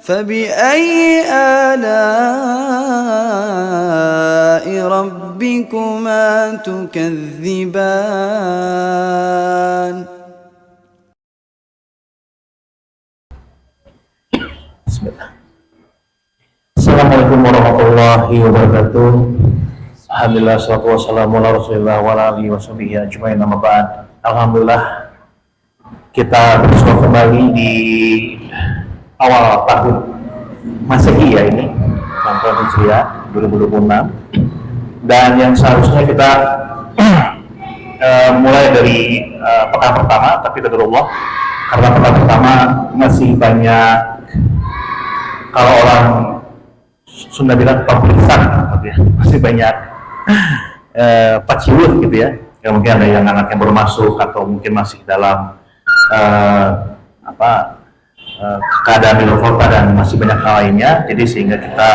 فبأي آلاء ربكما تكذبان Bismillah. Assalamualaikum warahmatullahi wabarakatuh. Alhamdulillah, salatu wassalamu ala rasulillah wa ala alihi wa sahbihi ajma'in, amma ba'd. Alhamdulillah, kita bersua kembali di awal tahun Masehi ya, ini tahun Hijriah 2026, dan yang seharusnya kita mulai dari pekan pertama, tapi qadarullah karena pekan pertama masih banyak, kalau orang Sunda bilang pemeriksaan, masih banyak paciwut gitu ya. Ya mungkin ada yang anak yang baru masuk atau mungkin masih dalam keadaan di luar kota dan masih banyak hal lainnya. Jadi sehingga kita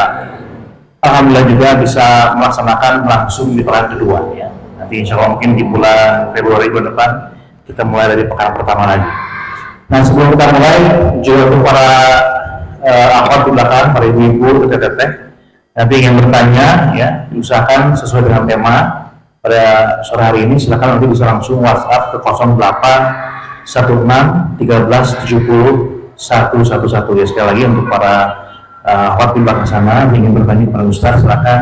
alhamdulillah juga bisa melaksanakan langsung di pekan kedua ya. Nanti insya Allah mungkin di bulan Februari bulan depan kita mulai dari pekan pertama lagi. Nah, sebelum kita mulai, juga untuk para akhwat di belakang, para ibu-ibu, teteh-teteh, nanti ingin bertanya ya, diusahakan sesuai dengan tema pada sore hari ini. Silakan nanti bisa langsung WhatsApp ke 08161370 111 ya. Sekali lagi untuk para akhwat di belakang sana ingin bertanya kepada Ustaz, silakan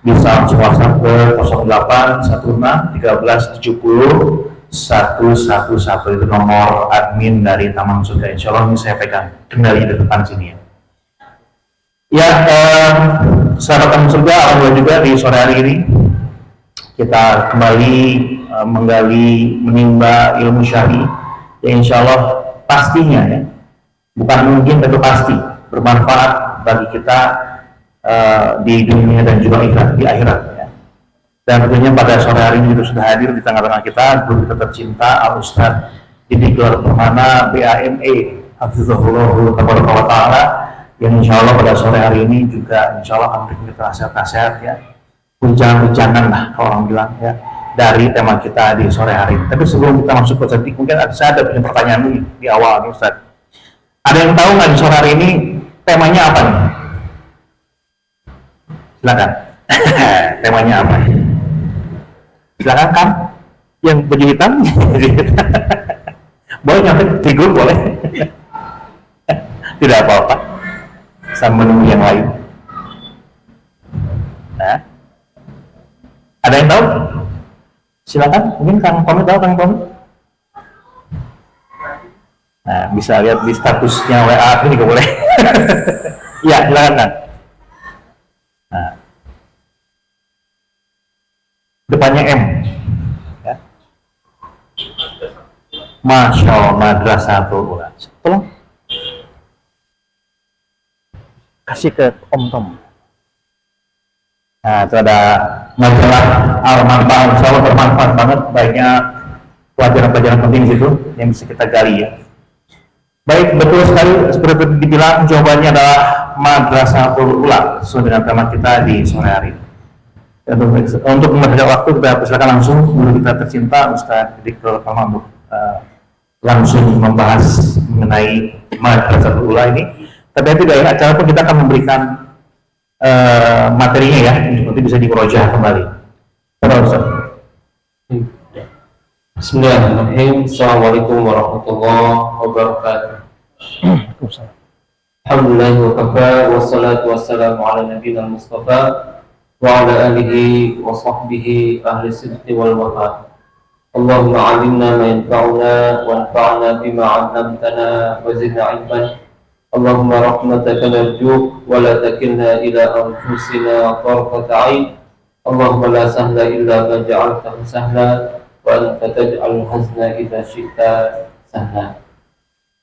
bisa langsung WhatsApp ke 08161370 111, itu nomor admin dari Taman Surga. Insya Allah ini saya pegang kendali di depan sini ya. Ya, sahabat Taman Surga, alhamdulillah juga di sore hari ini kita kembali menggali, menimba ilmu syar'i yang insya Allah pastinya ya, bukan mungkin tapi pasti bermanfaat bagi kita di dunia dan juga di akhirat ya. Dan tentunya pada sore hari ini sudah hadir di tengah-tengah kita guru kita tercinta Al-Ustaz Didik Gelar Permana BAME Hafizahullah wa ta'ala, yang insya Allah pada sore hari ini juga insya Allah akan memberikan kita nasihat-nasihat ya, ujangan-ujangan lah kalau orang bilang ya, dari tema kita di sore hari ini. Tapi sebelum kita masuk ke topik, mungkin saya ada punya pertanyaan dulu di awal nih Ustaz. Ada yang tahu nggak di sore hari ini temanya apa nih? Silakan. Temanya apa? Silakan kan, yang baju hitam. Boleh nyampe di grup boleh. Tidak apa-apa. Sama menunggu yang lain. Nah, ada yang tahu? Silakan. Mungkin Kang Tommy tahu, Kang Tommy? Nah, bisa lihat di statusnya WA ini juga boleh. Iya, silakan kan. Nah, depannya M ya. Masya Allah, Madrasatul Ula. Tolong kasih ke Om Tom. Nah, itu ada majalah Al-Manfaat, insya Allah bermanfaat banget, banyak pelajaran-pelajaran penting di situ yang bisa kita gali ya. Baik, betul sekali seperti dibilang, jawabannya adalah Madrasatul Ula sesuai dengan tema kita di sore hari ini. Untuk mempercepat waktu, kita persilakan langsung guru kita tercinta Ustaz Didik Gelar Permana untuk langsung membahas mengenai Madrasatul Ula ini. Tapi tidak ya, acara pun kita akan memberikan materinya ya, nanti bisa dimurojaah kembali. Terima Ustaz. Bismillahirrahmanirrahim. Assalamualaikum warahmatullahi wabarakatuh. Alhamdulillah wa kafa, wassalatu wassalamu ala nabiyina Mustafa wa ala alihi wa sahbihi ahli sidqi wal wafa. Allahumma alimna ma yanfa'una wa anfa'na bima 'allamtana wa zidna 'ilman. Allahumma rahmataka narju wa la takilna ila anfusina tarfata 'ain. Allahumma la sahla illa ma ja'altahu sahla wa anta taj'al hazna idza syi'ta sahla.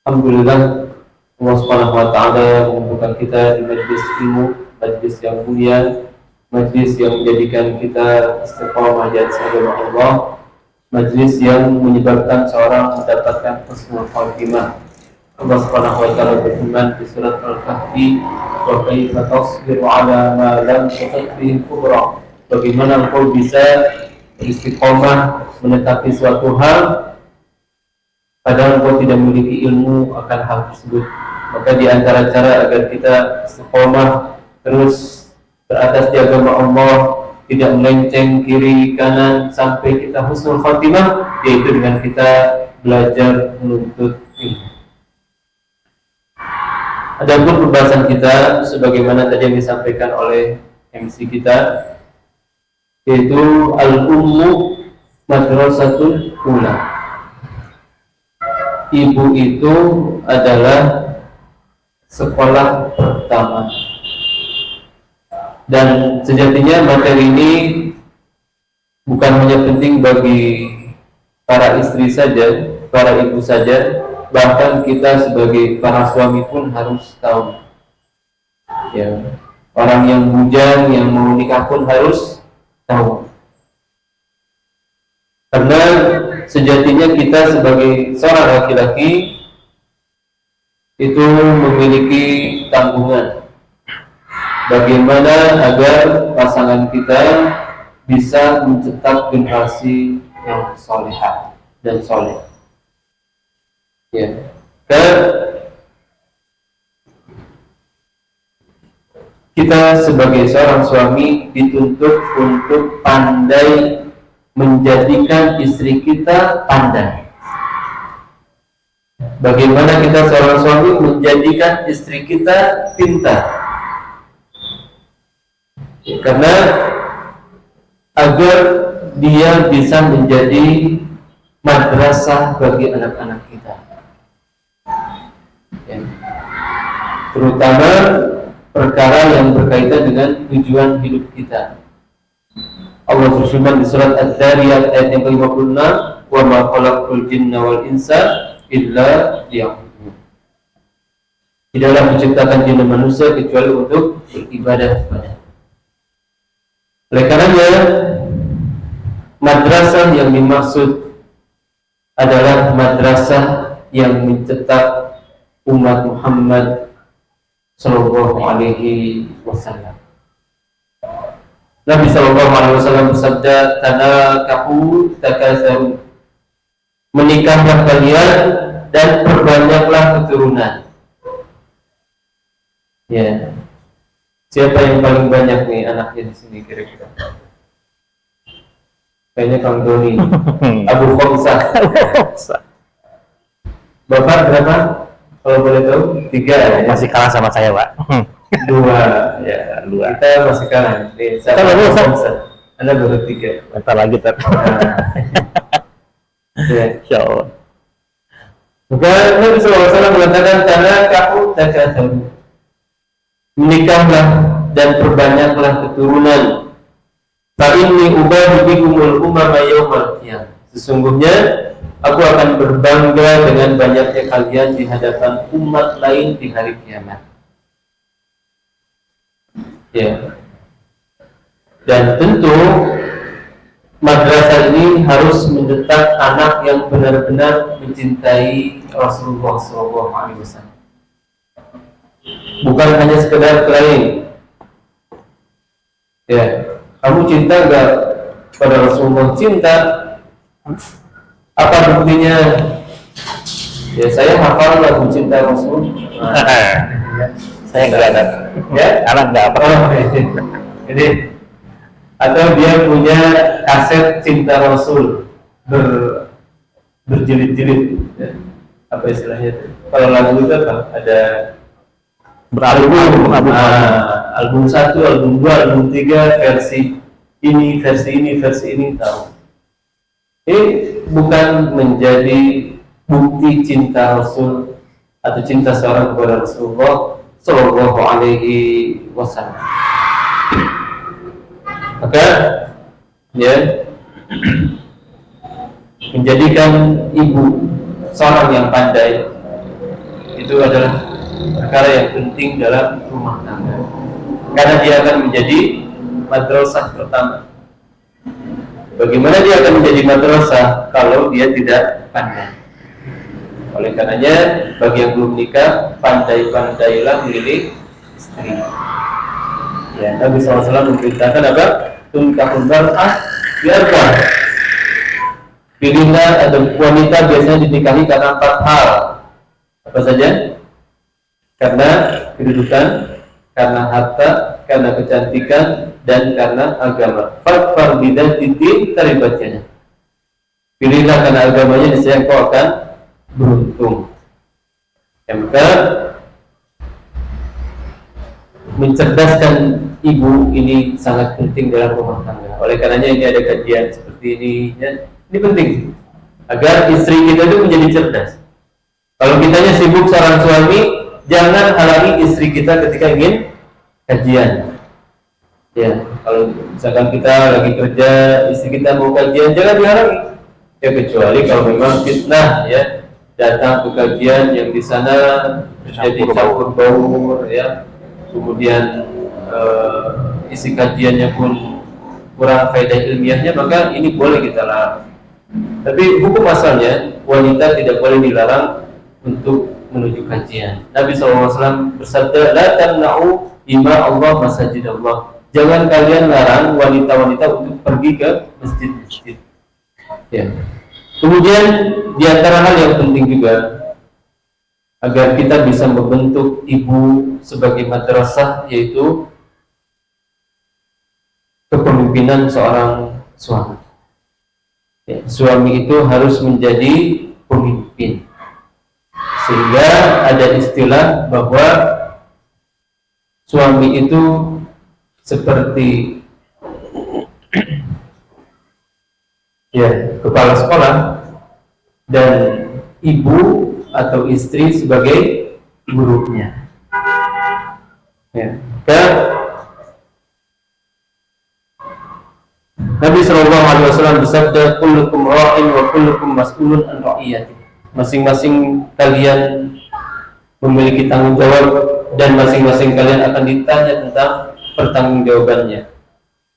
Alhamdulillah, Allah Subhanahu wa taala mengumpulkan kita di majlis ilmu, majlis yang mulia, majlis yang menjadikan kita istiqamah di atas agama Allah, majlis yang menyebabkan seorang mendapatkan husnul khatimah. Allah Subhanahu wa taala berfirman di surat Al-Kahfi, "Wa kaifa tasbiru 'ala ma lam tuqit bihi kubra?" Bagaimana engkau bisa istiqomah menetapi suatu hal padahal engkau tidak memiliki ilmu akan hal tersebut. Maka di antara cara agar kita istiqomah terus beratas di agama Allah, tidak melenceng kiri kanan sampai kita husnul khatimah, yaitu dengan kita belajar menuntut ilmu. Adapun pembahasan kita sebagaimana tadi yang disampaikan oleh MC kita, yaitu al-ummu madrasatul ula. Ibu itu adalah sekolah pertama. Dan sejatinya materi ini bukan hanya penting bagi para istri saja, para ibu saja, bahkan kita sebagai para suami pun harus tahu. Ya, orang yang bujang, yang mau nikah pun harus tahu. Karena sejatinya kita sebagai seorang laki-laki itu memiliki tanggungan. Bagaimana agar pasangan kita bisa mencetak generasi yang solehah dan soleh. Ya. Dan kita sebagai seorang suami dituntut untuk pandai menjadikan istri kita pandai. Bagaimana kita seorang suami menjadikan istri kita pintar? Karena agar dia bisa menjadi madrasah bagi anak-anak kita, ya. Terutama perkara yang berkaitan dengan tujuan hidup kita. Allah berfirman di surat Adz-Dzariyat ayat yang ke-56, "Wa ma khalaqtul jinna wal insa illa liya'budun." Tidaklah menciptakan jin dan manusia kecuali untuk beribadah kepada. Oleh karenanya, madrasah yang dimaksud adalah madrasah yang mencetak umat Muhammad Sallallahu Alaihi Wasallam. Nabi Sallallahu Alaihi Wasallam bersabda, "Tanakahu takatsaru." Menikahlah kalian dan perbanyaklah keturunan. Ya. Siapa yang paling banyak nih anaknya di sini kira-kira? Kayaknya Kang Doni, Abu Khomsah. Bapak berapa? Kalau boleh tahu? 3 ya? Masih kalah sama saya, Pak. 2 ya, 2. Kita masih kalah. Nih, saya Abu Khomsah. Anda baru 3. Bentar lagi ter. Ya. Insyaallah. Maka Nabi SAW mengatakan, "Tanakahu takatsaru." Menikahlah dan perbanyaklah keturunan. Fa inni ubahi bikumul umama yaumal qiyamah. Sesungguhnya aku akan berbangga dengan banyaknya kalian di hadapan umat lain di hari kiamat. Ya. Dan tentu madrasah ini harus mencetak anak yang benar-benar mencintai Rasulullah SAW. Bukan hanya sekedar klaim. Ya, kamu cinta enggak pada Rasulullah? Cinta. Apa buktinya? Ya, saya hafal lagu cinta Rasul. Saya enggak ada. Ya, anak enggak apa. Jadi, atau dia punya kaset cinta Rasul berjilid-jilid. Ya. Apa istilahnya? Kalau lagu itu apa? Ada album 1, album 2, album 3, versi ini, versi ini tahu. Ini bukan menjadi bukti cinta Rasul atau cinta seorang kepada Rasulullah Sallallahu Alaihi Wasallam. Maka ya, menjadikan ibu seorang yang pandai itu adalah perkara yang penting dalam rumah tangga, karena dia akan menjadi madrasah pertama. Bagaimana dia akan menjadi madrasah kalau dia tidak pandai? Oleh karenanya, bagi yang belum nikah, pandai-pandailah memilih istri. Ya, Nabi SAW memberitakan apa? Tunkahul mar'ah bi'arba'ah. Pilihlah, ada wanita biasanya dinikahi karena 4 hal. Apa saja? karena kedudukan, karena harta, karena kecantikan, dan karena agama. Fadfar bidzati din taribat yadak. Pilihlah karena agamanya, niscaya engkau akan beruntung. Maka mencerdaskan ibu ini sangat penting dalam rumah tangga. Oleh karenanya ini ada kajian seperti ini, ya. Ini penting agar istri kita itu menjadi cerdas. Kalau kitanya sibuk seorang suami, jangan halangi istri kita ketika ingin kajian. Ya, kalau misalkan kita lagi kerja, istri kita mau kajian, jangan dihalangi. Ya, kecuali kalau memang fitnah, ya, datang ke kajian yang di sana jadi campur baur, ya, kemudian isi kajiannya pun kurang faedah ilmiahnya, maka ini boleh kita larang. Tapi hukum asalnya wanita tidak boleh dilarang untuk menuju kajian. Nabi SAW bersabda, la tamna'u ima Allah masajid Allah. Jangan kalian larang wanita-wanita untuk pergi ke masjid-masjid. Ya. Kemudian di antara hal yang penting juga agar kita bisa membentuk ibu sebagai madrasah, yaitu kepemimpinan seorang suami. Ya, suami itu harus menjadi pemimpin, sehingga ada istilah bahwa suami itu seperti ya kepala sekolah dan ibu atau istri sebagai gurunya. Ya. Dan Nabi SAW bersabda, kullukum ra'in wa kullukum mas'ulun an ra'iyati. Masing-masing kalian memiliki tanggung jawab dan masing-masing kalian akan ditanya tentang pertanggungjawabannya.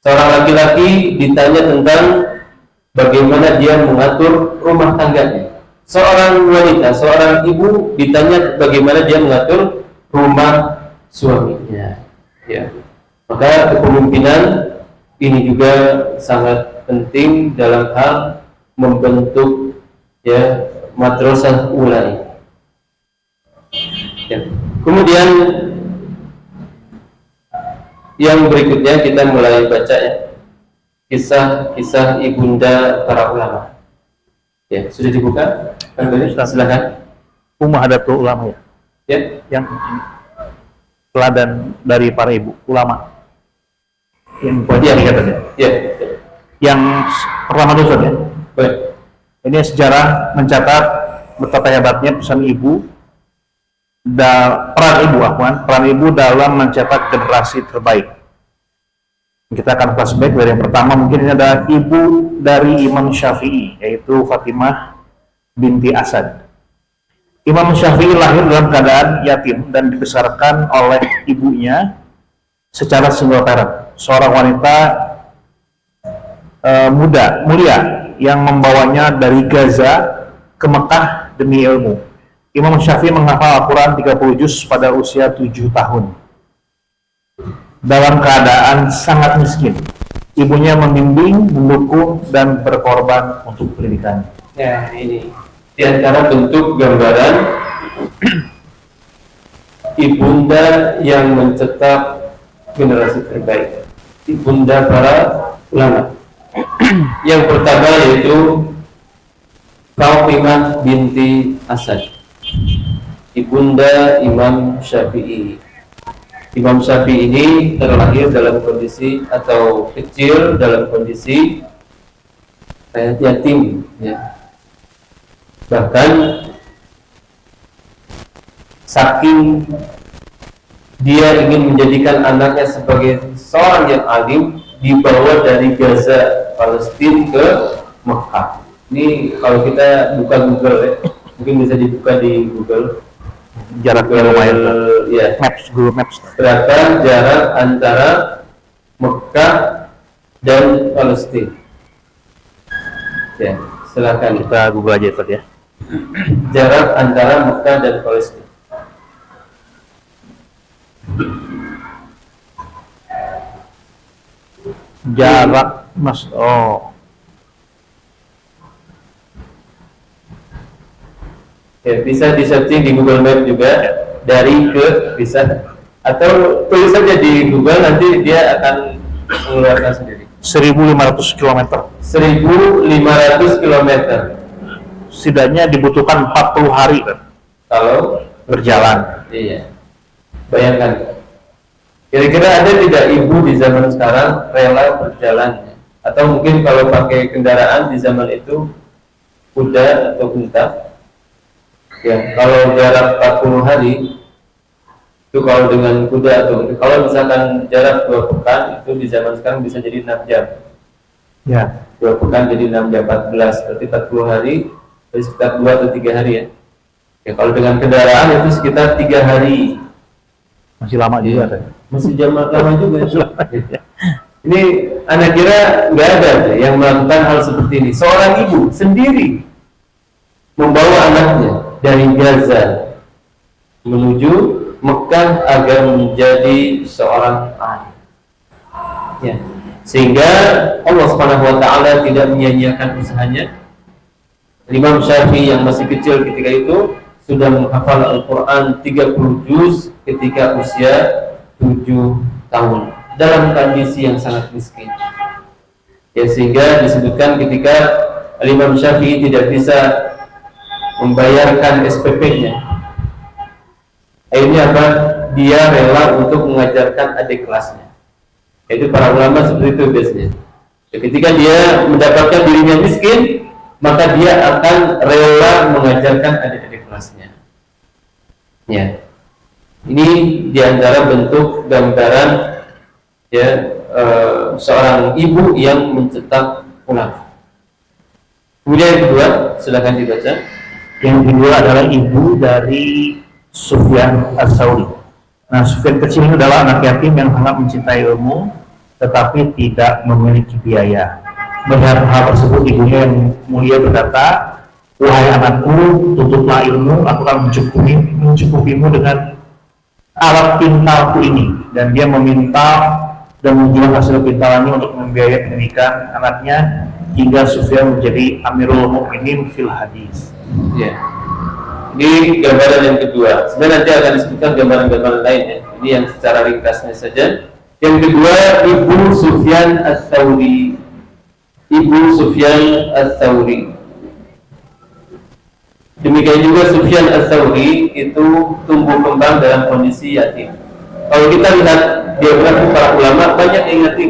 Seorang laki-laki ditanya tentang bagaimana dia mengatur rumah tangganya. Seorang wanita, seorang ibu ditanya bagaimana dia mengatur rumah suaminya. Ya. Maka kepemimpinan ini juga sangat penting dalam hal membentuk, ya, madrasah ulai. Ya. Kemudian yang berikutnya kita mulai baca, ya, kisah-kisah ibunda para ulama. Ya, sudah dibuka? Silakan. Ummahadatul ulama, ya. Ya. Yang teladan dari para ibu ulama. Yang katanya. Ya. Yang pertama itu, ya. Baik. Ini sejarah mencatat betapa hebatnya pesan ibu peran ibu dalam mencetak generasi terbaik. Kita akan flashback dari yang pertama. Mungkin ini adalah ibu dari Imam Syafi'i, yaitu Fatimah binti Asad. Imam Syafi'i lahir dalam keadaan yatim dan dibesarkan oleh ibunya secara single parent, seorang wanita mulia yang membawanya dari Gaza ke Mekah demi ilmu. Imam Syafi'i menghafal Al-Quran 30 juz pada usia 7 tahun. Dalam keadaan sangat miskin, ibunya membimbing, mendukung, dan berkorban untuk pendidikan. Ya, ini di antara bentuk gambaran ibunda yang mencetak generasi terbaik, ibunda para ulama. Yang pertama yaitu Fatimah binti Asad, ibunda Imam Syafi'i. Imam Syafi'i ini terlahir dalam kondisi atau kecil dalam kondisi yatim, ya. Bahkan saking dia ingin menjadikan anaknya sebagai seorang yang alim, dibawa dari Gaza, Palestina ke Mekah. Ini kalau kita buka Google, ya, mungkin bisa dibuka di Google. Jaraknya lumayan, ya. Google Maps. Berapa jarak antara Mekah dan Palestina? Ya, silakan Kita Google aja itu, ya. Jarak antara Mekah dan Palestina. Jarak Ya, bisa di searching di Google Map juga. dari ke bisa, atau tulis saja di Google, nanti dia akan mengeluarkan sendiri. 1.500 km. 1.500 km. Setidaknya dibutuhkan 40 hari kan, Kalau berjalan. iya, bayangkan. Kira-kira ada tidak ibu di zaman sekarang rela berjalan? Atau mungkin kalau pakai kendaraan di zaman itu kuda atau unta, ya kalau jarak 40 hari itu kalau dengan kuda, atau kalau misalkan jarak 2 pekan itu di zaman sekarang bisa jadi 6 jam. Ya. 2 pekan jadi 6 jam, 14, berarti 40 hari, berarti sekitar 2 atau 3 hari ya. Ya kalau dengan kendaraan itu sekitar 3 hari. Masih lama juga kan? Masih jam lama juga. Ini anak kira nggak ada yang melakukan hal seperti ini. Seorang ibu sendiri membawa anaknya dari Gaza menuju Mekah agar menjadi seorang ayah. Ya. Sehingga Allah Subhanahu wa taala tidak menyia-nyiakan usahanya. Imam Syafi'i yang masih kecil ketika itu sudah menghafal Al-Qur'an 30 juz ketika usia 7 tahun dalam kondisi yang sangat miskin. Ya, sehingga disebutkan ketika Imam Syafi'i tidak bisa membayarkan SPP-nya, akhirnya apa? Dia rela untuk mengajarkan adik kelasnya. Itu para ulama seperti itu biasanya. Ya, ketika dia mendapatkan dirinya miskin, maka dia akan rela mengajarkan adik-adik kelasnya. Ya, ini diantara bentuk gambaran ya seorang ibu yang mencetak ulama. Kemudian yang kedua, silakan dibaca. Yang kedua adalah ibu dari Sufyan Ats-Tsauri. Nah, Sufyan kecil ini adalah anak yatim yang sangat mencintai ilmu, tetapi tidak memiliki biaya. Melihat hal tersebut, ibunya yang mulia berkata, "Wahai anakku, tutuplah ilmu, aku akan mencukupimu dengan alat pintalku ini." Dan dia meminta dan menjual hasil pintalannya untuk membiayai pendidikan anaknya hingga Sufyan menjadi Amirul Mukminin fil hadis. Ya. Ini gambaran yang kedua. Sebenarnya nanti akan disebutkan gambaran-gambaran lain ya. Ini yang secara ringkasnya saja. Yang kedua, Ibu Sufyan Ats-Tsauri. Ibu Sufyan Ats-Tsauri. Demikian juga Sufyan Ats-Tsauri itu tumbuh kembang dalam kondisi yatim. Kalau kita lihat biografi para ulama, banyak yang yatim.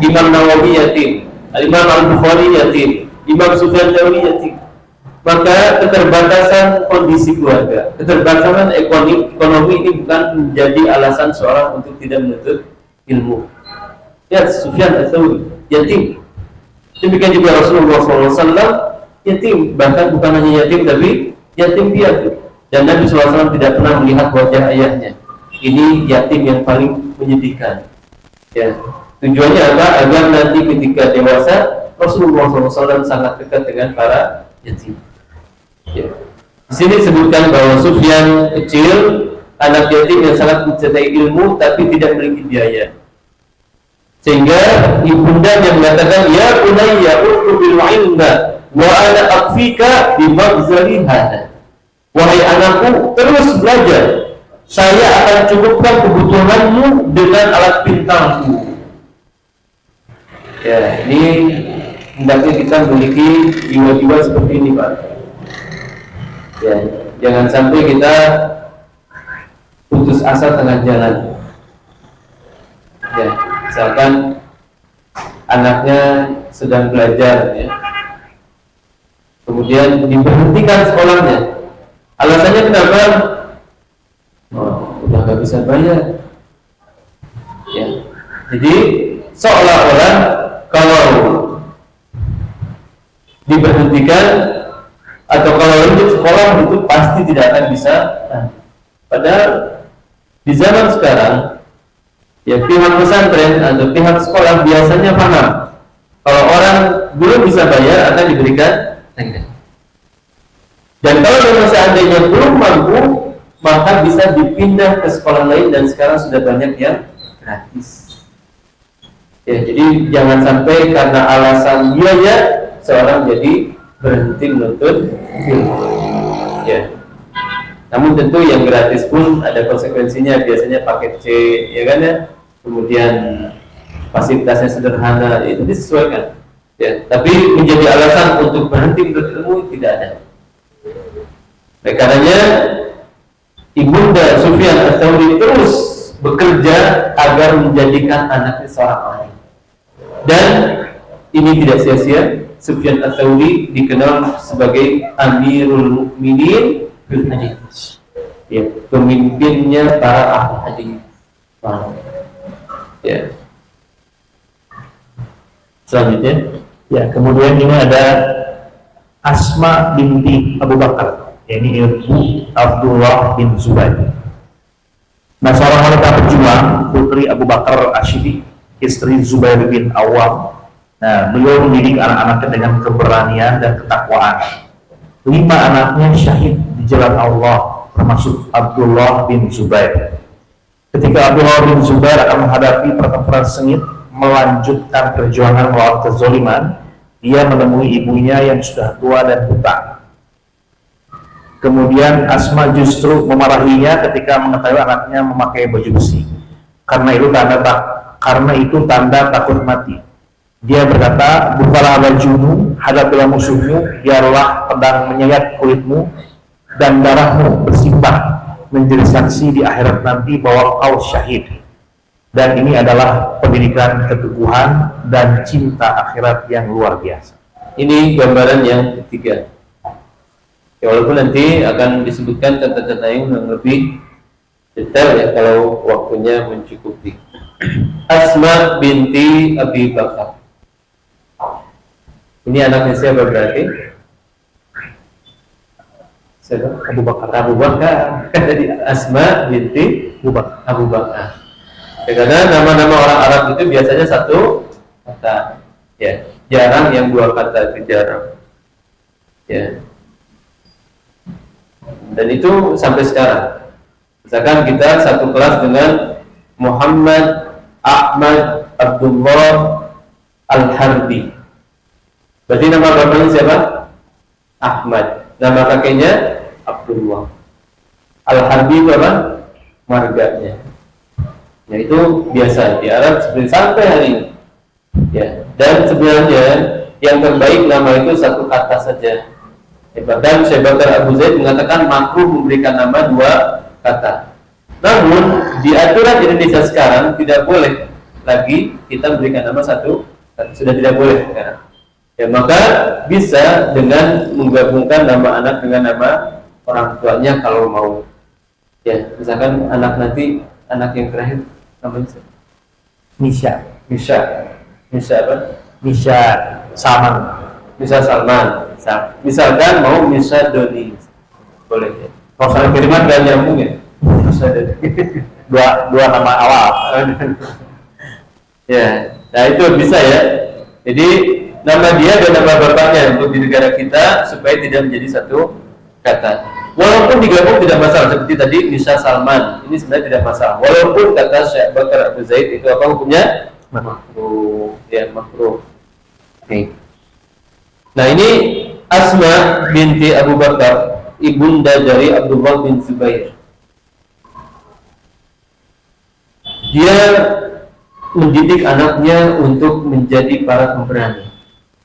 Imam Nawawi yatim, Imam Al-Bukhari yatim, Imam Sufyan Ats-Tsauri yatim. Maka keterbatasan kondisi keluarga, keterbatasan ekonomi ini bukan menjadi alasan seorang untuk tidak menuntut ilmu. Ya, Sufyan Ats-Tsauri yatim. Demikian juga Rasulullah SAW yatim, bahkan bukan hanya yatim tapi yatim piatu. Dan Nabi SAW tidak pernah melihat wajah ayahnya. Ini yatim yang paling menyedihkan. Ya, tujuannya apa? Agar nanti ketika dewasa Rasulullah SAW sangat dekat dengan para yatim. Ya. Di sini disebutkan bahwa Sufyan kecil, anak yatim yang sangat mencintai ilmu tapi tidak memiliki biaya. Sehingga ibunda yang mengatakan, "Ya bunayya utlubul ilma wa ana akfika bi maghzali hada." Wahai anakku, terus belajar. Saya akan cukupkan kebutuhanmu dengan alat pintalku. Ya, ini hendaknya kita memiliki jiwa-jiwa seperti ini, Pak. Ya, jangan sampai kita putus asa tengah jalan. Ya, misalkan anaknya sedang belajar, ya, kemudian diberhentikan sekolahnya. Alasannya kenapa? Oh, udah gak bisa bayar. Ya, jadi seolah-olah kalau diberhentikan atau kalau lanjut sekolah itu pasti tidak akan bisa. Padahal di zaman sekarang, ya, pihak pesantren atau pihak sekolah biasanya paham kalau orang belum bisa bayar akan diberikan tenggang. Dan kalau memang seandainya belum mampu, maka bisa dipindah ke sekolah lain, dan sekarang sudah banyak yang gratis. Ya, jadi jangan sampai karena alasan biaya seorang jadi berhenti menuntut ilmu. Ya. Namun tentu yang gratis pun ada konsekuensinya, biasanya paket C, ya kan ya. Kemudian fasilitasnya sederhana, itu disesuaikan. Ya, tapi menjadi alasan untuk berhenti menuntut ilmu tidak ada. Oleh karenanya Ibunda Sufyan Ats-Tsauri terus bekerja agar menjadikan anaknya seorang alim. Dan ini tidak sia-sia, Sufyan Ats-Tsauri dikenal sebagai Amirul Mukminin fil hadits. Ya, pemimpinnya para ahli hadis. Ya. Selanjutnya, ya, kemudian ini ada Asma binti Abu Bakar, yakni ibu Abdullah bin Zubair. Nah, seorang wanita pejuang, putri Abu Bakar Asyidi, istri Zubair bin Awam. Nah, beliau mendidik anak-anaknya dengan keberanian dan ketakwaan. 5 anaknya syahid di jalan Allah, termasuk Abdullah bin Zubair. Ketika Abdullah bin Zubair akan menghadapi pertempuran sengit, melanjutkan perjuangan melawan kezaliman, dia menemui ibunya yang sudah tua dan buta. Kemudian Asma justru memarahinya ketika mengetahui anaknya memakai baju besi. Karena itu tanda takut mati. Dia berkata, "Bukalah bajumu, hadapilah musuhmu, biarlah pedang menyayat kulitmu dan darahmu bersimbah menjadi saksi di akhirat nanti bahwa kau syahid." Dan ini adalah pendidikan keteguhan dan cinta akhirat yang luar biasa. ini gambaran yang ketiga. Ya, walaupun nanti akan disebutkan contoh-contoh yang lebih detail ya kalau waktunya mencukupi. Asma binti Abi Bakar. Ini anaknya siapa berarti? Siapa? Abu Bakar. Abu Bakar. Jadi Asma binti Abu Bakar. Ya, karena nama-nama orang Arab itu biasanya satu kata. Ya, jarang yang 2 kata, itu jarang. Ya. Dan itu sampai sekarang. Misalkan kita satu kelas dengan Muhammad Ahmad Abdullah Al-Harbi. Berarti nama bapaknya siapa? Ahmad. Nama kakeknya Abdullah. Al-Harbi itu apa? Marganya. Ya, itu biasa di Arab seperti sampai hari ini. Ya, dan sebenarnya yang terbaik nama itu satu kata saja. Bahkan Syekh Bakar Abu Zaid mengatakan makruh memberikan nama 2 kata. Namun di aturan Indonesia sekarang tidak boleh lagi kita memberikan nama 1 kata. Sudah tidak boleh sekarang. Ya, maka bisa dengan menggabungkan nama anak dengan nama orang tuanya kalau mau. Ya, misalkan anak nanti, anak yang terakhir namanya siapa? Misha apa? Misha Salman. Misha Salman. Misalkan mau Misha Doni, boleh ya. Kalau saling kiriman gak nyambung ya. Misha Doni. dua nama awal. Ya, nah itu bisa ya. Jadi nama dia dan nama bapaknya untuk di negara kita supaya tidak menjadi satu kata. Walaupun digabung tidak masalah, seperti tadi Misha Salman, ini sebenarnya tidak masalah. Walaupun kata Syekh Bakar Abu Zaid itu apa hukumnya? Makruh. Ya, makruh. Oke. Nah, ini Asma binti Abu Bakar, ibunda dari Abdullah bin Zubair. Dia mendidik anaknya untuk menjadi para pemberani.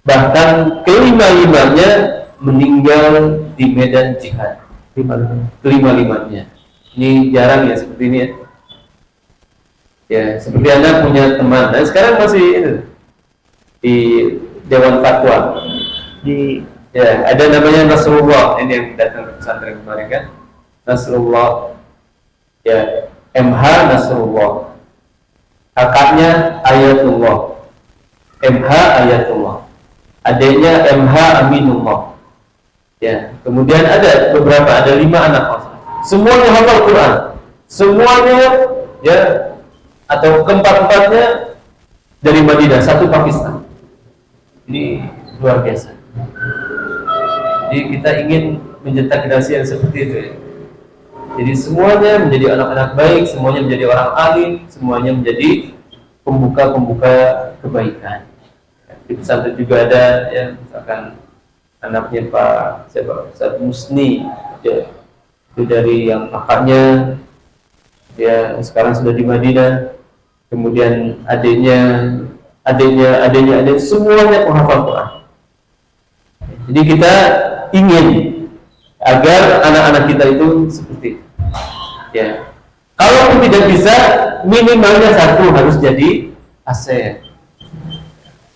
Bahkan kelima-limanya meninggal di medan jihad. Kelima-limanya. Ini jarang ya seperti ini ya. Ya, seperti Anda punya teman. Nah, sekarang masih itu di Dewan Fatwa. Ya, ada namanya Nasrullah. Ini yang datang ke pesantren kemarin kan. Nasrullah. Ya, MH Nasrullah. Kakaknya Ayatullah. MH Ayatullah. Adiknya MH Aminullah. Ya, kemudian ada beberapa, ada 5 anak. Semuanya hafal Quran. Semuanya ya, atau keempat-empatnya dari Madinah, satu Pakistan. Ini luar biasa. Jadi kita ingin mencetak generasi yang seperti itu ya. Jadi semuanya menjadi anak-anak baik, semuanya menjadi orang alim, semuanya menjadi pembuka-pembuka kebaikan. Di pesantren juga ada ya, misalkan anaknya Pak siapa? Ustaz Musni ya. itu dari yang kakaknya, dia sekarang sudah di Madinah, kemudian adiknya, semuanya penghafal Quran. Jadi kita ingin agar anak-anak kita itu seperti itu. Ya. Kalau tidak bisa, minimalnya satu harus jadi aset.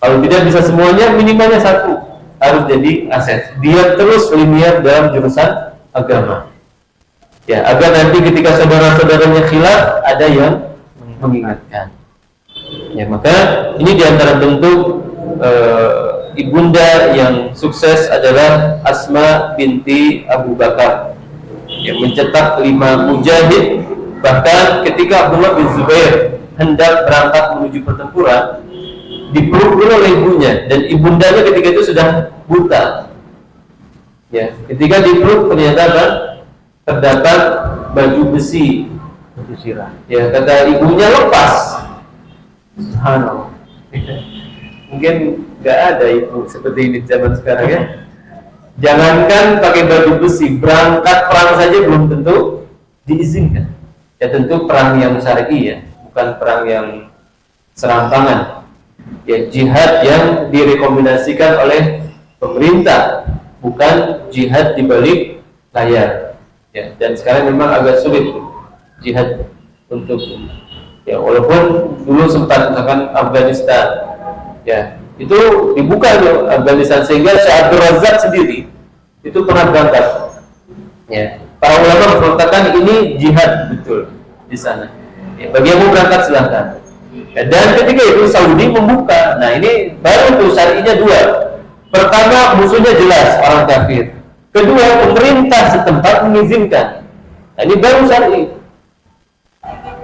Kalau tidak bisa semuanya, minimalnya satu harus jadi aset. Dia terus linear dalam jurusan agama. Ya, agar nanti ketika saudara-saudaranya khilaf, ada yang mengingatkan. Ya, maka ini diantara bentuk ibunda yang sukses adalah Asma binti Abu Bakar yang mencetak 5 mujahid. Bahkan ketika Abdullah bin Zubair hendak berangkat menuju pertempuran, dipeluk oleh ibunya, dan ibundanya ketika itu sudah buta. Ya, ketika dipeluk ternyata kan terdapat baju besi. Ya, kata ibunya lepas. Subhanallah. Mungkin nggak ada ibu seperti ini zaman sekarang ya. Jangankan pakai baju besi, berangkat perang saja belum tentu diizinkan. Ya tentu perang yang syar'i ya, bukan perang yang serampangan. Ya, jihad yang direkomendasikan oleh pemerintah, bukan jihad di balik layar. Ya, dan sekarang memang agak sulit jihad untuk, ya walaupun dulu sempat misalkan Afghanistan, ya itu dibuka loh Afghanistan, sehingga Syekh Abdul Razak sendiri itu pernah berangkat. Ya, para ulama mengatakan ini jihad betul di sana. Ya, bagi yang mau berangkat silahkan. Ya, dan ketika itu Saudi membuka. Nah ini baru tuh syari'nya dua. Pertama, musuhnya jelas orang kafir. Kedua, pemerintah setempat mengizinkan. Nah, ini baru syar'i.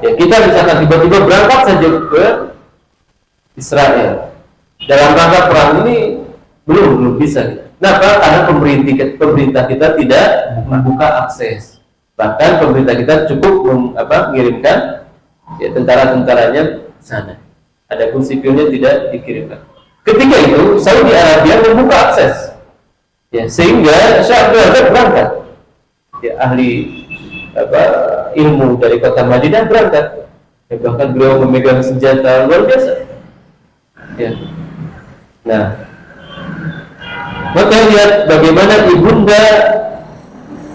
Ya, kita misalkan tiba-tiba berangkat saja ke Israel dalam rangka perang ini belum bisa. Kenapa? Karena pemerintah kita tidak membuka akses. Bahkan pemerintah kita cukup mengirimkan ya, tentara-tentaranya sana. Adapun sipilnya tidak dikirimkan. Ketika itu Saudi Arabia membuka akses, ya, sehingga Syekh Abdul Razak berangkat. Ya, ahli ilmu dari kota Madinah berangkat. Ya, bahkan beliau memegang senjata luar biasa. Ya. Nah, maka lihat bagaimana ibunda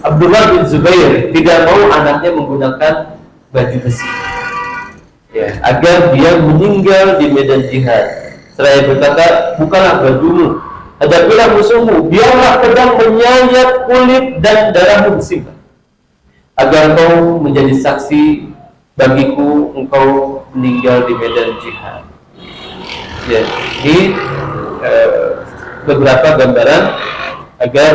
Abdullah bin Zubair tidak mau anaknya menggunakan baju besi, ya, agar dia meninggal di medan jihad. Seraya berkata, bukanlah bajumu, hadapilah musuhmu, biarlah pedang menyayat kulit dan darahmu bersimbah, agar kau menjadi saksi bagiku, engkau meninggal di medan jihad. Ya, ini beberapa gambaran agar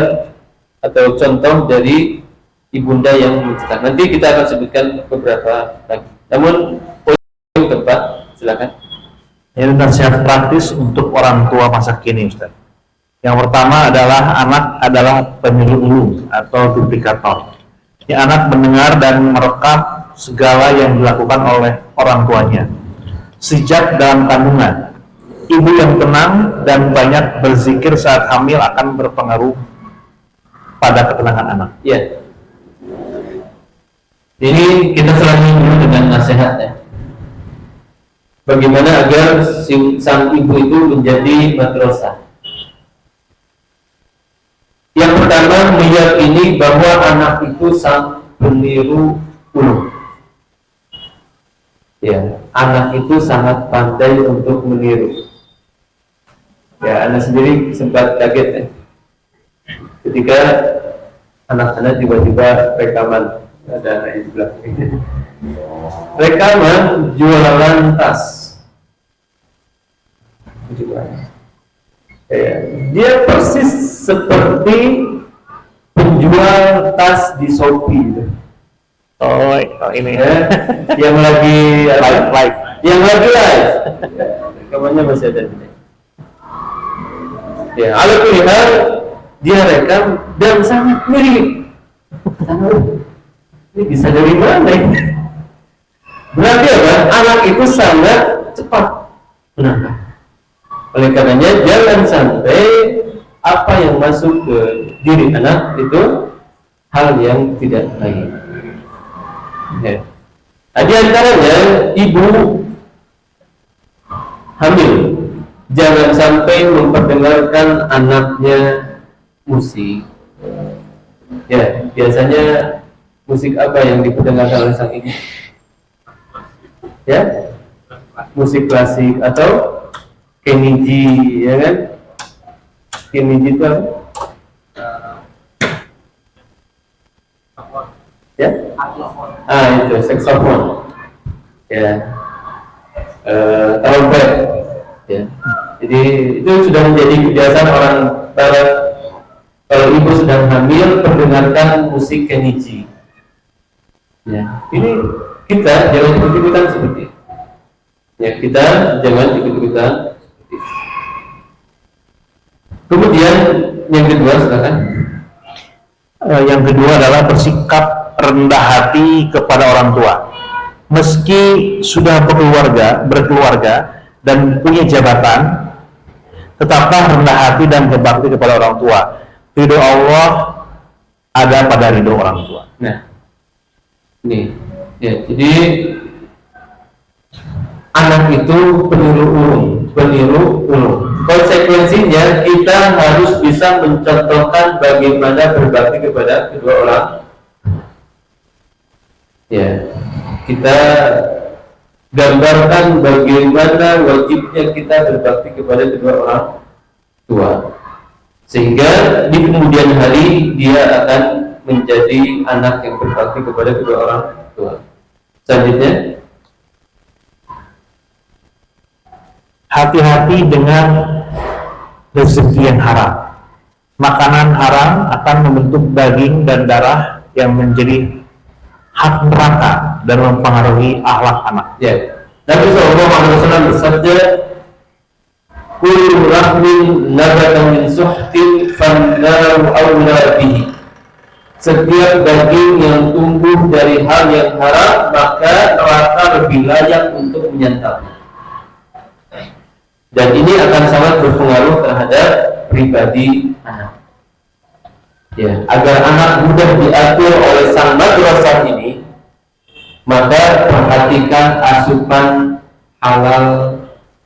atau contoh dari ibunda yang mencetak. Nanti kita akan sebutkan beberapa lagi. Namun poin keempat, silakan. Ini nasihat praktis untuk orang tua masa kini, Ustaz. Yang pertama adalah anak adalah peniru ulung atau duplikator. Ya, anak mendengar dan merekam segala yang dilakukan oleh orang tuanya. Sejak dalam kandungan, ibu yang tenang dan banyak berzikir saat hamil akan berpengaruh pada ketenangan anak. Ya. Ini kita selalu dulu dengan nasihat ya. Bagaimana agar sang ibu itu menjadi madrasah. Yang pertama, meyakini bahwa anak itu sang peniru ulung. Ya, anak itu sangat pandai untuk meniru. Ya, anak sendiri sempat kaget ya, ketika anak-anak tiba-tiba rekaman, ada anak di belakang. Rekaman jualan tas. Ya, dia persis seperti penjual tas di Shopee. Oh ini ya, yang lagi live. Yang lagi live. Rekamannya masih ada. Ya, alhamdulillah dia rekam dan sangat mirip. Ini bisa dari mana ini? Berarti apa? Anak itu sangat cepat menangkap. Oleh karenanya jangan sampai apa yang masuk ke diri anak itu hal yang tidak baik. Ya. Nah, di antaranya ibu hamil jangan sampai memperdengarkan anaknya musik. Ya, biasanya musik apa yang diperdengarkan oleh sang ibu? Ya, musik klasik atau Kenny G, ya kan? Kenny G itu apa? Ya? Itu saxophone. Ya. Trompet. Ya. Jadi itu sudah menjadi kebiasaan orang barat. Kalau ibu sedang hamil, perdengarkan musik Kenny G. Ya. Ini kita jangan ikut-ikutan seperti itu. Ya, kita jangan ikut-ikutan seperti itu. Kemudian yang kedua, silakan. Yang kedua adalah bersikap rendah hati kepada orang tua. Meski sudah berkeluarga dan punya jabatan, tetaplah rendah hati dan berbakti kepada orang tua. Ridho Allah ada pada ridho orang tua. Nah, ini, ya, jadi anak itu peniru ulung. Konsekuensinya kita harus bisa mencontohkan bagaimana berbakti kepada kedua orang. Ya, kita gambarkan bagaimana wajibnya kita berbakti kepada kedua orang tua, sehingga di kemudian hari dia akan menjadi anak yang berbakti kepada kedua orang tua. Selanjutnya, hati-hati dengan rezeki yang haram. Makanan haram akan membentuk daging dan darah yang menjadi hak neraka dan mempengaruhi akhlak anak. ya, Nabi SAW bersabda, "Kullu rahmin nabata min suhtin fannaru awla bihi." Setiap daging yang tumbuh dari hal yang haram, maka neraka lebih layak untuk menyantapnya. Dan ini akan sangat berpengaruh terhadap pribadi anak. Ya, agar anak mudah diatur oleh sang madrasah ini, maka perhatikan asupan halal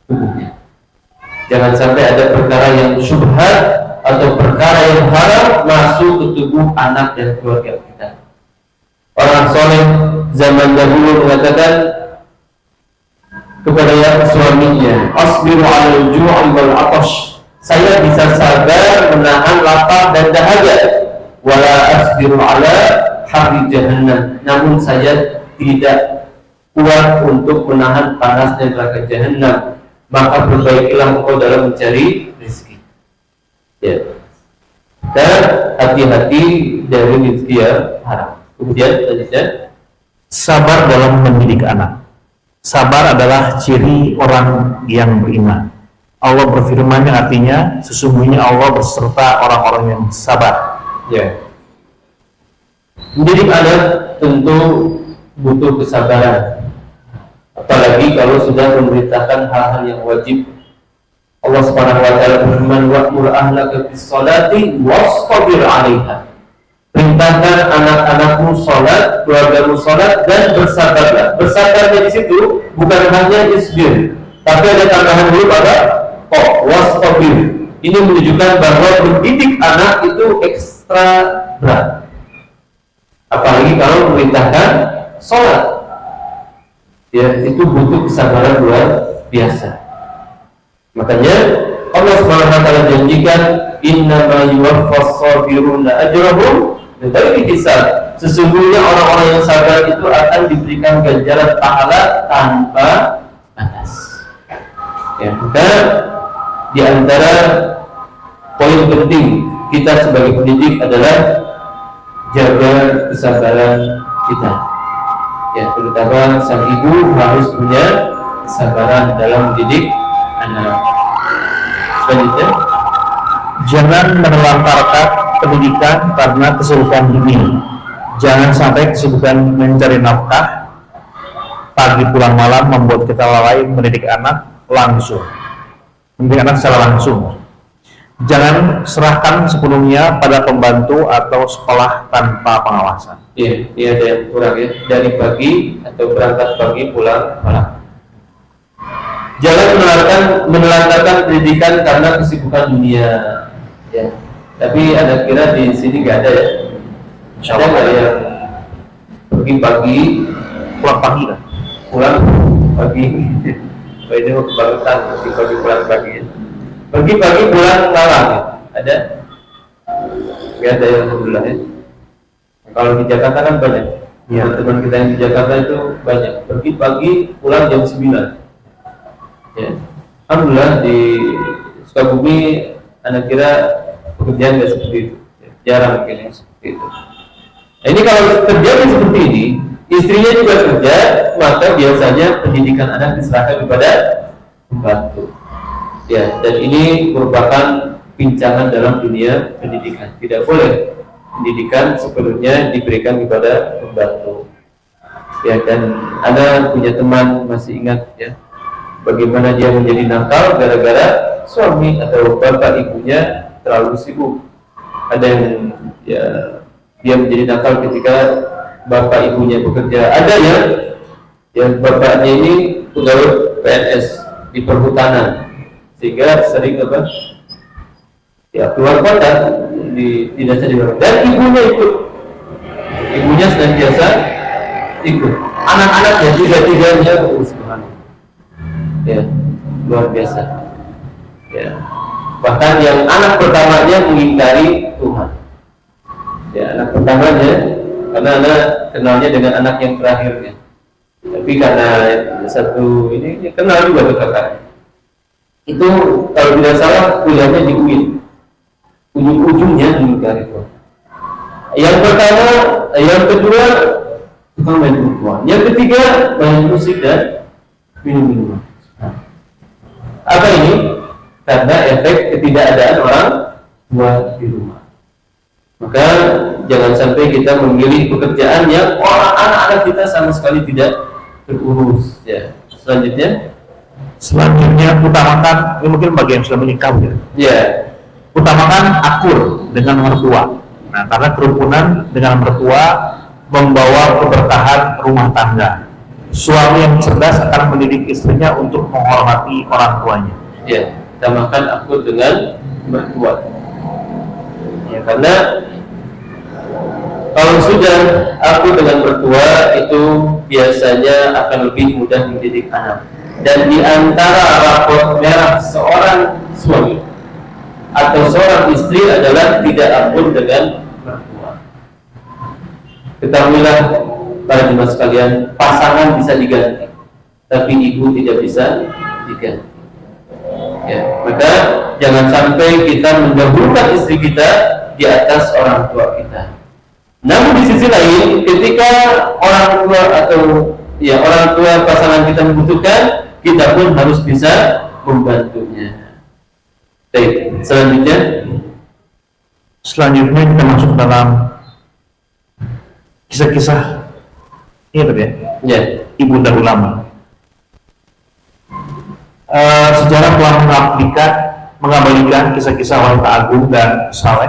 tubuhnya. Jangan sampai ada perkara yang syubhat atau perkara yang haram masuk ke tubuh anak dan keluarga kita. Orang soleh zaman dahulu mengatakan kepada suaminya, "Asbiru 'alal ju'i wal 'atash." Saya bisa sabar menahan lapar dan dahaga. Wala asbiru 'ala harri jahannam. Namun saya tidak kuat untuk menahan panasnya neraka jahannam. Maka perbaikilah engkau dalam mencari rezeki. Ya. Dan hati-hati dari rezeki yang haram. Kemudian selanjutnya, Sabar dalam mendidik anak. Sabar adalah ciri orang yang beriman. Allah berfirman yang artinya, sesungguhnya Allah beserta orang-orang yang sabar. ya, mendidik anak tentu butuh kesabaran. Apalagi kalau sudah memerintahkan hal-hal yang wajib. Allah Subhanahu wa taala berfirman, "Wa'mur ahlaka bis-sholati wastabir 'alaiha." Perintahkan anak-anakmu sholat, keluargamu sholat, dan bersabarlah. Bersabarnya di situ bukan hanya isbir, tapi ada tambahan dulu pada wastabir. Ini menunjukkan bahwa mendidik anak itu ekstra berat. Apalagi kalau memerintahkan sholat, ya, itu butuh kesabaran luar biasa. Makanya Allah Subhanahu wa taala janjikan, "Innama yuwaffas sabiruna ajrahum bighairi hisab." Sesungguhnya orang-orang yang sabar itu akan diberikan ganjaran pahala tanpa batas. Ya, dan di antara poin penting kita sebagai pendidik adalah jaga kesabaran kita. Ya, terutama sang ibu harus punya kesabaran dalam mendidik anak. Selanjutnya, Jangan menelantarkan pendidikan karena kesibukan dunia. Jangan sampai kesibukan mencari nafkah pagi pulang malam membuat kita lalai mendidik anak langsung. Mendidik anak secara langsung. Jangan serahkan sepenuhnya pada pembantu atau sekolah tanpa pengawasan. Iya, ini ada yang kurang ya. Dari pagi atau berangkat pagi pulang malam. Jangan menelantarkan pendidikan karena kesibukan dunia. Ya. Tapi ada kira di sini nggak ada ya. Ada nggak yang pergi pagi, Pulang pagi kan? pulang pagi? Oh, ini mau kebangetan pergi pagi pulang pagi. Pergi pagi pulang malam ya. Ada? Nggak ada ya, alhamdulillah ya. Kalau di Jakarta kan banyak. Iya. Teman kita yang di Jakarta itu banyak. Pergi pagi pulang jam 9. Ya. Alhamdulillah di Sukabumi anak kira pekerjaan nggak seperti itu. Jarang mungkin yang seperti itu. Nah, ini kalau terjadi seperti ini, istrinya juga kerja, maka biasanya pendidikan anak diserahkan kepada pembantu. Ya, dan ini merupakan pincangan dalam dunia pendidikan. Tidak boleh pendidikan sepenuhnya diberikan kepada pembantu. Ya, dan Anda punya teman masih ingat ya, bagaimana dia menjadi nakal gara-gara suami atau bapak ibunya terlalu sibuk. Ada yang ya dia menjadi nakal ketika bapak ibunya bekerja. Ada yang bapaknya ini pegawai PNS di perhutanan, sehingga sering apa? Ya keluar kota di desa di luar. Dan ibunya ikut. Ibunya senantiasa ikut. Anak-anaknya tiga-tiganya subhanallah. Ya, luar biasa. Ya. Bahkan yang anak pertamanya mengingkari Tuhan. Ya, anak pertamanya karena anak kenalnya dengan anak yang terakhirnya. Tapi karena satu ini kenal juga ke kakak. Itu kalau tidak salah kuliahnya di UIN. Ujung-ujungnya mengingkari Tuhan. Yang pertama, yang kedua tukang main perempuan. Yang ketiga main musik dan minum-minuman. Apa ini? Karena efek ketidakadaan orang tua di rumah. Maka jangan sampai kita memilih pekerjaan yang anak-anak kita sama sekali tidak terurus. Ya. Selanjutnya utamakan, ini mungkin bagi yang sudah menikah ya. Ya. Utamakan akur dengan mertua. Nah, karena kerukunan dengan mertua membawa keberkahan rumah tangga. Suami yang cerdas akan mendidik istrinya untuk menghormati orang tuanya. Ya, utamakan akur dengan mertua. Ya, karena kalau sudah akur dengan mertua itu biasanya akan lebih mudah mendidik anak. Dan di antara rapor merah seorang suami atau seorang istri adalah tidak akur dengan mertua. Ketahuilah para jemaah sekalian, pasangan bisa diganti, tapi ibu tidak bisa diganti. Ya, maka jangan sampai kita mendahulukan istri kita di atas orang tua kita. Namun di sisi lain, ketika orang tua atau ya orang tua pasangan kita membutuhkan, kita pun harus bisa membantunya. Baik, selanjutnya kita masuk dalam kisah-kisah ini tadi ya, ibunda ulama. Sejarah telah mengabadikan kisah-kisah wanita agung dan saleh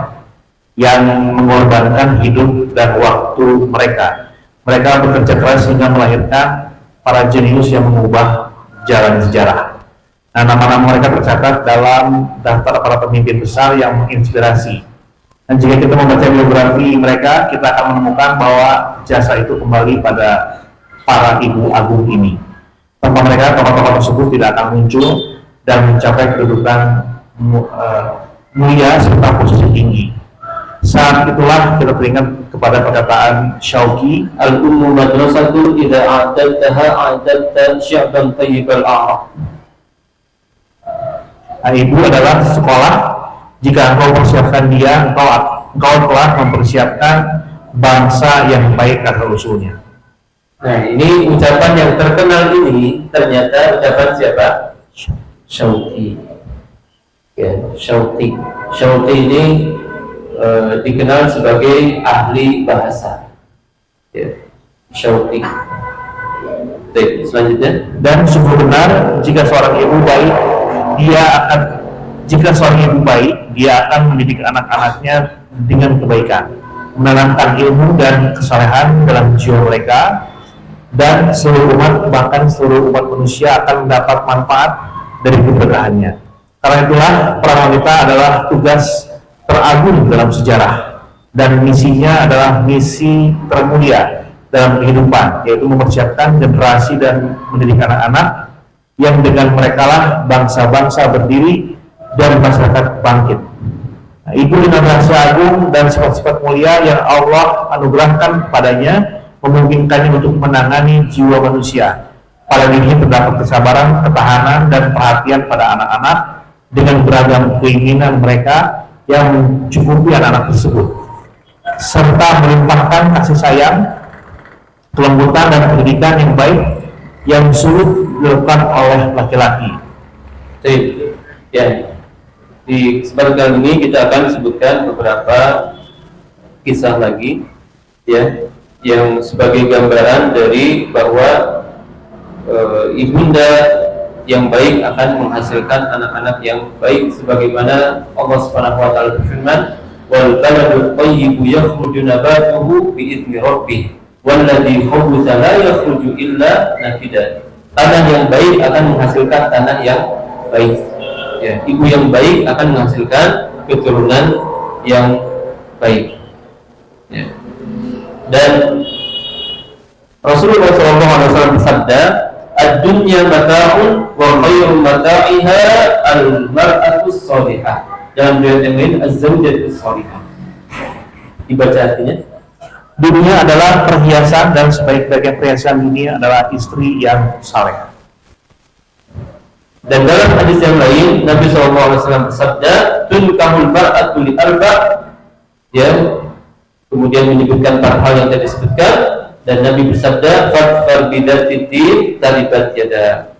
yang mengorbankan hidup dan waktu mereka. Mereka bekerja keras hingga melahirkan para jenius yang mengubah jalan sejarah. Nah, nama-nama mereka tercatat dalam daftar para pemimpin besar yang menginspirasi. Dan jika kita membaca biografi mereka, kita akan menemukan bahwa jasa itu kembali pada para ibu agung ini. Tanpa mereka, tokoh-tokoh tersebut tidak akan muncul dan mencapai kedudukan mulia serta posisi tinggi. Saat itulah kita teringat kepada perkataan Syauqi, al-ummu madrasatun idza a'dadtaha a'dadta sya'ban tayyibal a'raq. Ibu adalah sekolah. Jika engkau persiapkan dia, engkau telah mempersiapkan bangsa yang baik asal usulnya. Nah, ini ucapan yang terkenal ini ternyata ucapan siapa? Syauqi. Ya, Syauqi. Syauqi ini dikenal sebagai ahli bahasa. Ya, Syauqi. Baik, selanjutnya. Dan sungguh benar jika seorang ibu baik, dia akan jika seorang ibu baik, dia akan mendidik anak-anaknya dengan kebaikan, menanamkan ilmu dan kesalehan dalam jiwa mereka, dan seluruh umat, bahkan seluruh umat manusia akan mendapat manfaat dari keberkahannya. Karena itulah peran wanita adalah tugas teragung dalam sejarah, dan misinya adalah misi termulia dalam kehidupan, yaitu mempersiapkan generasi dan mendidik anak-anak yang dengan merekalah bangsa-bangsa berdiri dan masyarakat bangkit. Nah, ibu dengan rahasia agung dan sifat-sifat mulia yang Allah anugerahkan kepadanya memungkinkannya untuk menangani jiwa manusia. Pada dirinya terdapat kesabaran, ketahanan, dan perhatian pada anak-anak dengan beragam keinginan mereka yang mencukupi anak-anak tersebut, serta melimpahkan kasih sayang, kelembutan, dan pendidikan yang baik yang sulit dilakukan oleh laki-laki. Baik, ya. Di kesempatan kali ini kita akan sebutkan beberapa kisah lagi, ya, yang sebagai gambaran dari bahwa ibunda yang baik akan menghasilkan anak-anak yang baik, sebagaimana Allah Subhanahu wa taala berfirman, wal baladu thayyibu yakhruju nabatuhu bi idzni rabbih walladzi khabutha la yakhruju illa nakida. Tanah yang baik akan menghasilkan tanah yang baik, ya. Ibu yang baik akan menghasilkan keturunan yang baik, ya. Dan Rasulullah SAW bersabda, ad-dunya mata'un wa khairu mata'iha al-mar'atus salihah. Dalam riwayat yang lain, az-zawjatus salihah. Dibaca artinya, Dunia adalah perhiasan, dan sebaik-baiknya perhiasan dunia adalah istri yang saleh. dan dalam hadis yang lain Nabi SAW bersabda, tunkahul mar'atu li arba', ya. Kemudian menyebutkan 4 hal yang tadi disebutkan, dan Nabi bersabda, fadfar bidatid din taribat yada.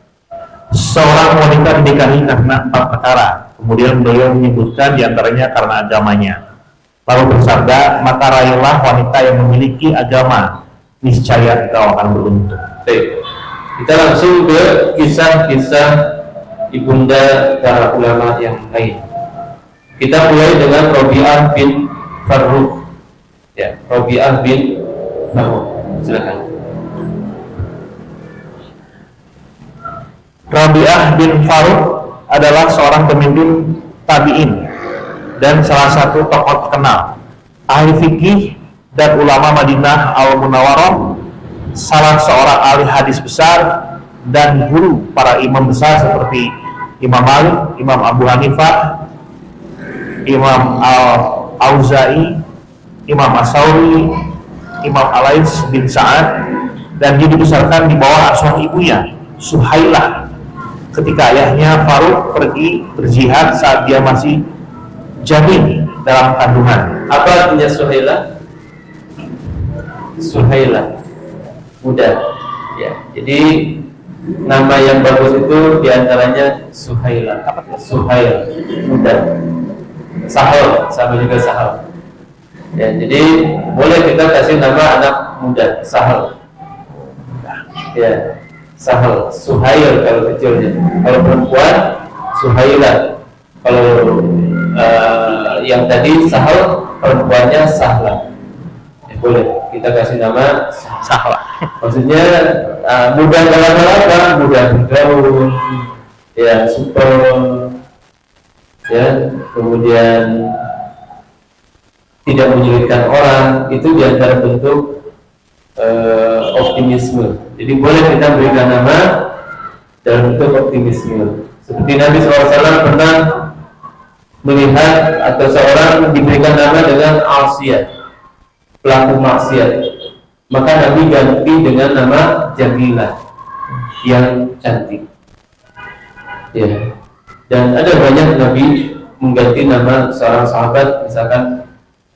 Seorang wanita dinikahi karena 4 perkara. Kemudian beliau menyebutkan diantaranya karena agamanya. Lalu bersabda, maka raihlah wanita yang memiliki agama, niscaya engkau akan beruntung. Baik, kita langsung ke kisah-kisah ibunda para ulama yang lain. Kita mulai dengan Rabi'ah bin Farrukh. Ya, Rabi'ah bin Farrukh. Silakan. Rabi'ah bin Farrukh adalah seorang pemimpin tabi'in dan salah satu tokoh terkenal, ahli fikih dan ulama Madinah Al-Munawwarah, salah seorang ahli hadis besar dan guru para imam besar seperti Imam Malik, Imam Abu Hanifah, Imam Al-Auza'i, Imam As-Sauri, Imam Al-Lais bin Sa'ad, dan dia dibesarkan di bawah asuhan ibunya, Suhailah, ketika ayahnya Farrukh pergi berjihad saat dia masih janin dalam kandungan. Apa artinya Suhailah? Suhailah, muda. Ya, jadi nama yang bagus itu diantaranya Suhailah. Suhail, muda. Sahal, sama juga Sahal. Ya, jadi boleh kita kasih nama anak muda, Sahal. Ya, Sahal, Suhail kalau kecilnya. Kalau perempuan, Suhailah. Kalau yang tadi Sahal, perempuannya Sahla. Ya, boleh kita kasih nama Sahla. Maksudnya mudah dalam hal apa? Mudah bergaul, ya, supel, ya, kemudian tidak menyulitkan orang. Itu diantara bentuk optimisme. Jadi boleh kita berikan nama dalam bentuk optimisme. Seperti Nabi SAW pernah melihat atau seorang diberikan nama dengan Asiyah, pelaku maksiat, maka Nabi ganti dengan nama Jamilah, yang cantik. Ya. Dan ada banyak Nabi mengganti nama seorang sahabat, misalkan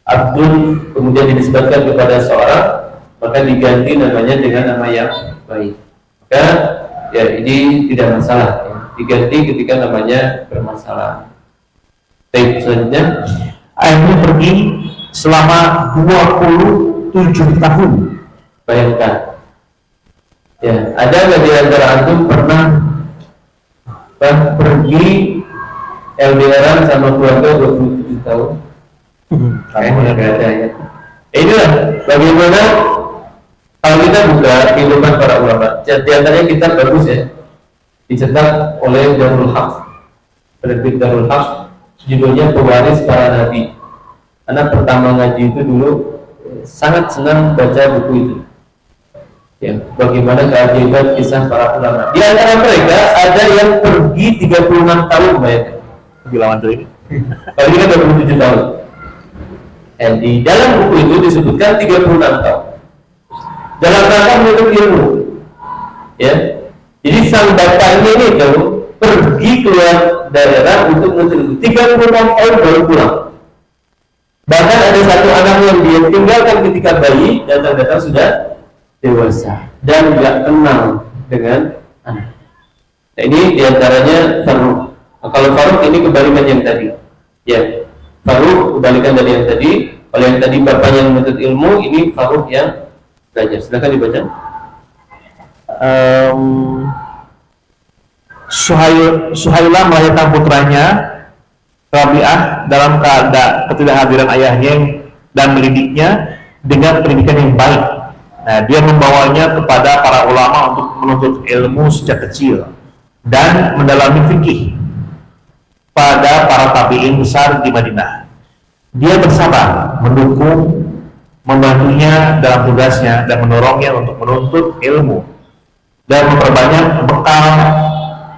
Abdul, kemudian dinisbatkan kepada seorang, maka diganti namanya dengan nama yang baik. Maka ya ini tidak masalah, ya. Diganti ketika namanya bermasalah. Baik, selanjutnya, Ayahnya pergi selama 27 tahun. bayangkan. Ya, ada nggak di antara antum pernah pergi LDRan sama keluarga 27 tahun. Kayaknya nggak ada ya. Inilah bagaimana kalau kita buka kehidupan para ulama. Di antaranya kitab bagus ya, dicetak oleh Darul Haq, penerbit Darul Haq, judulnya Pewaris Para Nabi. Anak pertama ngaji itu dulu sangat senang baca buku itu. Ya, bagaimana keajaiban kisah para ulama. Di antara mereka ada yang pergi 36 tahun bayangkan. Bilangan tuh ini. Kalau kita 27 tahun. Dan di dalam buku itu disebutkan 36 tahun. Dalam rangka menuntut ilmu. Ya. Jadi sang bapaknya ini kalau pergi keluar daerah untuk menuntut ilmu. 36 tahun baru pulang. Bahkan ada satu anak yang dia tinggalkan ketika bayi dan ternyata sudah dewasa dan nggak kenal dengan anak. Nah, ini diantaranya Faruk. Nah, kalau Faruk ini kebalikan yang tadi. Ya, Faruk kebalikan dari yang tadi. Kalau yang tadi bapaknya yang menuntut ilmu, ini Faruk yang belajar. Silakan dibaca. Suhailah melahirkan putranya Rabi'ah dalam keadaan ketidakhadiran ayahnya dan mendidiknya dengan pendidikan yang baik. Nah, dia membawanya kepada para ulama untuk menuntut ilmu sejak kecil dan mendalami fikih pada para tabi'in besar di Madinah. Dia bersabar, mendukung, membantunya dalam tugasnya dan mendorongnya untuk menuntut ilmu dan memperbanyak bekal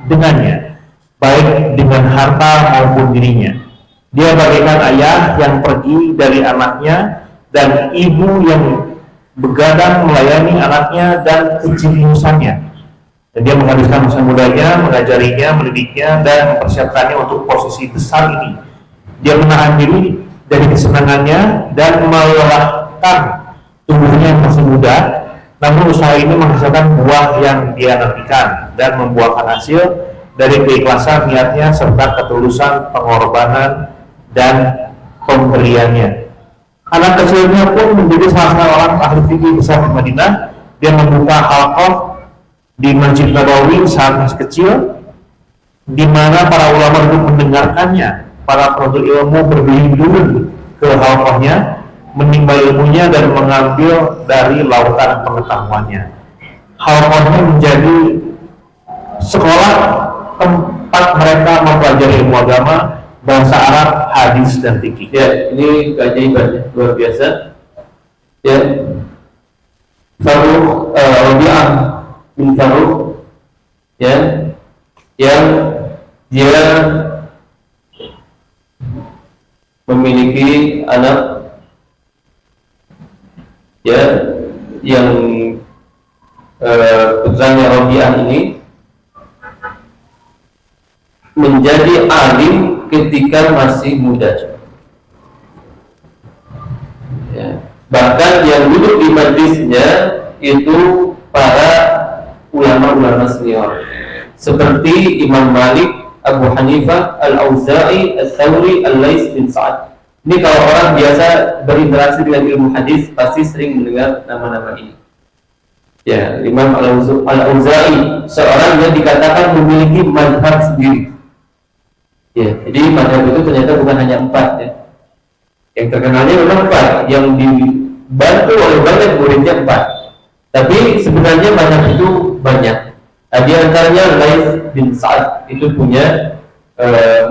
dengannya, baik dengan harta maupun dirinya. Dia bagaikan ayah yang pergi dari anaknya dan ibu yang begadang melayani anaknya dan kejeniusannya. Dan dia menghabiskan masa mudanya, mengajarinya, mendidiknya, dan mempersiapkannya untuk posisi besar ini. Dia menahan diri dari kesenangannya dan melelahkan tubuhnya yang masih muda, namun usaha ini menghasilkan buah yang dia nantikan dan membuahkan hasil dari keikhlasan niatnya serta ketulusan pengorbanan dan pemberiannya. Anak kecilnya pun menjadi salah satu orang ahli fikih besar di Madinah. Dia membuka halaqah di Masjid Nabawi saat masih kecil, di mana para ulama itu mendengarkannya. Para penuntut ilmu berbimbing ke halaqahnya, menimba ilmunya dan mengambil dari lautan pengetahuannya. Halaqahnya menjadi sekolah tempat mereka mempelajari ilmu agama, bahasa Arab, hadis dan fikih. Ya, ini keajaiban luar biasa. Ya, Faruk Rabi'ah bin Faruk, ya, yang dia memiliki anak, ya, yang putranya Rabi'ah ini menjadi alim ketika masih muda. Ya. Bahkan yang duduk di majlisnya itu para ulama-ulama senior seperti Imam Malik, Abu Hanifah, Al-Auza'i, Al-Thawri, Al-Lais bin Sa'ad. Ini kalau orang biasa berinteraksi dengan ilmu hadis pasti sering mendengar nama-nama ini. Ya, Imam Al-Auza'i seorang yang dikatakan memiliki mazhab sendiri. Ya, jadi mazhab itu ternyata bukan hanya 4 ya. Yang terkenalnya memang 4, yang dibantu oleh banyak muridnya 4. Tapi sebenarnya mazhab itu banyak. Nah, di antaranya Lais bin Sa'ad itu punya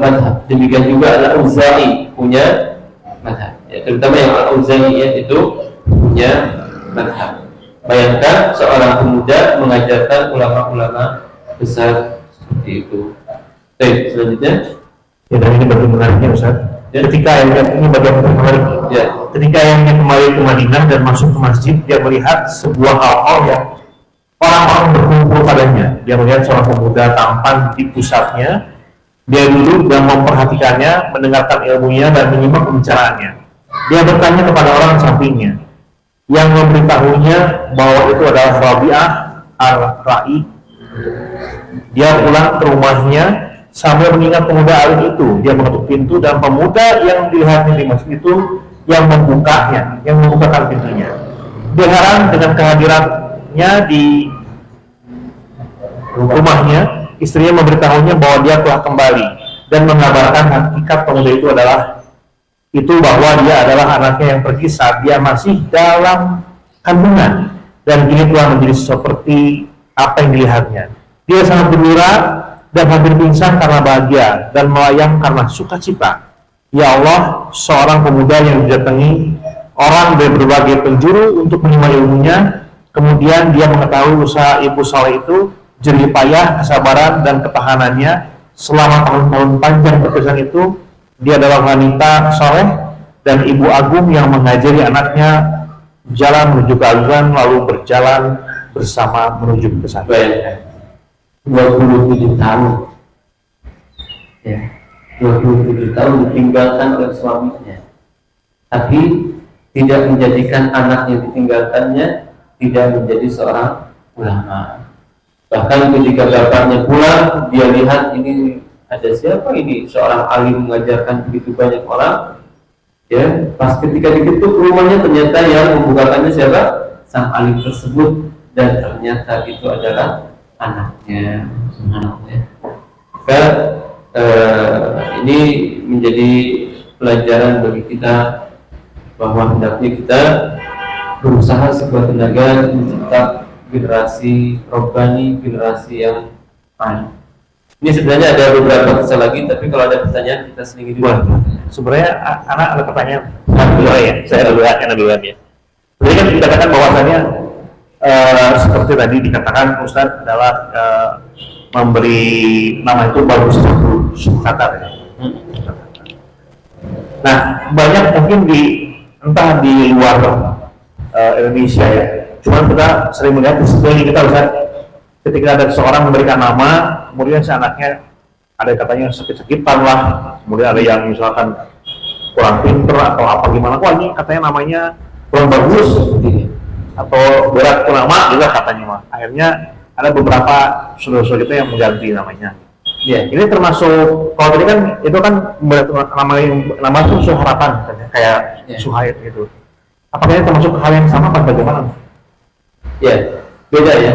mazhab. Demikian juga Al-Auza'i punya mazhab. Ya, terutama yang Al-Auza'i ya, itu punya mazhab. Bayangkan seorang pemuda mengajarkan ulama-ulama besar seperti itu. Baik, selanjutnya. Ya, dan ini bagian menariknya Ustaz. Ya, ketika ini bagian menarik. Ya, ketika yang kembali ke Madinah dan masuk ke masjid, dia melihat sebuah hal-hal yang orang-orang berkumpul padanya. Dia melihat seorang pemuda tampan di pusatnya. Dia duduk dan memperhatikannya, mendengarkan ilmunya dan menyimak pembicaraannya. Dia bertanya kepada orang sampingnya yang memberitahunya bahwa itu adalah Rabi'ah Ar-Ra'i. Dia pulang ke rumahnya sambil mengingat pemuda alim itu. Dia mengetuk pintu dan pemuda yang dilihatnya di masjid itu yang membukanya, yang membukakan pintunya. Dia heran dengan kehadirannya di rumahnya. Istrinya memberitahunya bahwa dia telah kembali. dan mengabarkan hakikat pemuda itu bahwa dia adalah anaknya yang pergi saat dia masih dalam kandungan, dan kini telah menjadi seperti apa yang dilihatnya. Dia sangat gembira dan hampir pingsan karena bahagia dan melayang karena sukacita. Ya Allah, seorang pemuda yang didatangi orang dari berbagai penjuru untuk menerima ilmunya, kemudian dia mengetahui usaha ibu saleh itu, jerih payah, kesabaran, dan ketahanannya selama tahun-tahun panjang perpisahan itu. Dia adalah wanita saleh dan ibu agung yang mengajari anaknya jalan menuju keagungan, lalu berjalan bersama menuju ke sana. 27 tahun, ya, 27 tahun ditinggalkan oleh suaminya, tapi tidak menjadikan anak yang ditinggalkannya tidak menjadi seorang ulama. Bahkan ketika bapaknya pulang, dia lihat ini ada siapa ini, seorang alim mengajarkan begitu banyak orang. Ya, pas ketika diketuk rumahnya, ternyata yang membukakannya siapa? Sang alim tersebut, dan ternyata itu adalah anaknya. Maka ini menjadi pelajaran bagi kita bahwa hendaknya kita berusaha sekuat tenaga mencipta generasi robbani, generasi yang baik. Ini sebenarnya ada beberapa kisah lagi, tapi kalau ada pertanyaan kita selingi dulu. Sebenarnya anak ada pertanyaan. Saya duluan ya. Jadi kan dikatakan bahwasannya seperti tadi dikatakan Ustaz adalah memberi nama itu baru satu kata. Nah, banyak mungkin entah di luar Indonesia ya. Cuman kita sering melihat di sekeliling kita, Ustaz, ketika ada seseorang memberikan nama, kemudian si anaknya ada katanya sakit-sakitan lah, kemudian ada yang misalkan kurang pinter atau apa gimana, wah ini katanya namanya kurang bagus atau berat nama juga katanya mah. Akhirnya ada beberapa saudara-saudara kita yang mengganti namanya. Ya, ini termasuk, kalau tadi kan itu kan nama itu Suharapan katanya, kayak Suhaib gitu. Apakah ini termasuk hal yang sama atau bagaimana? Ya, beda ya.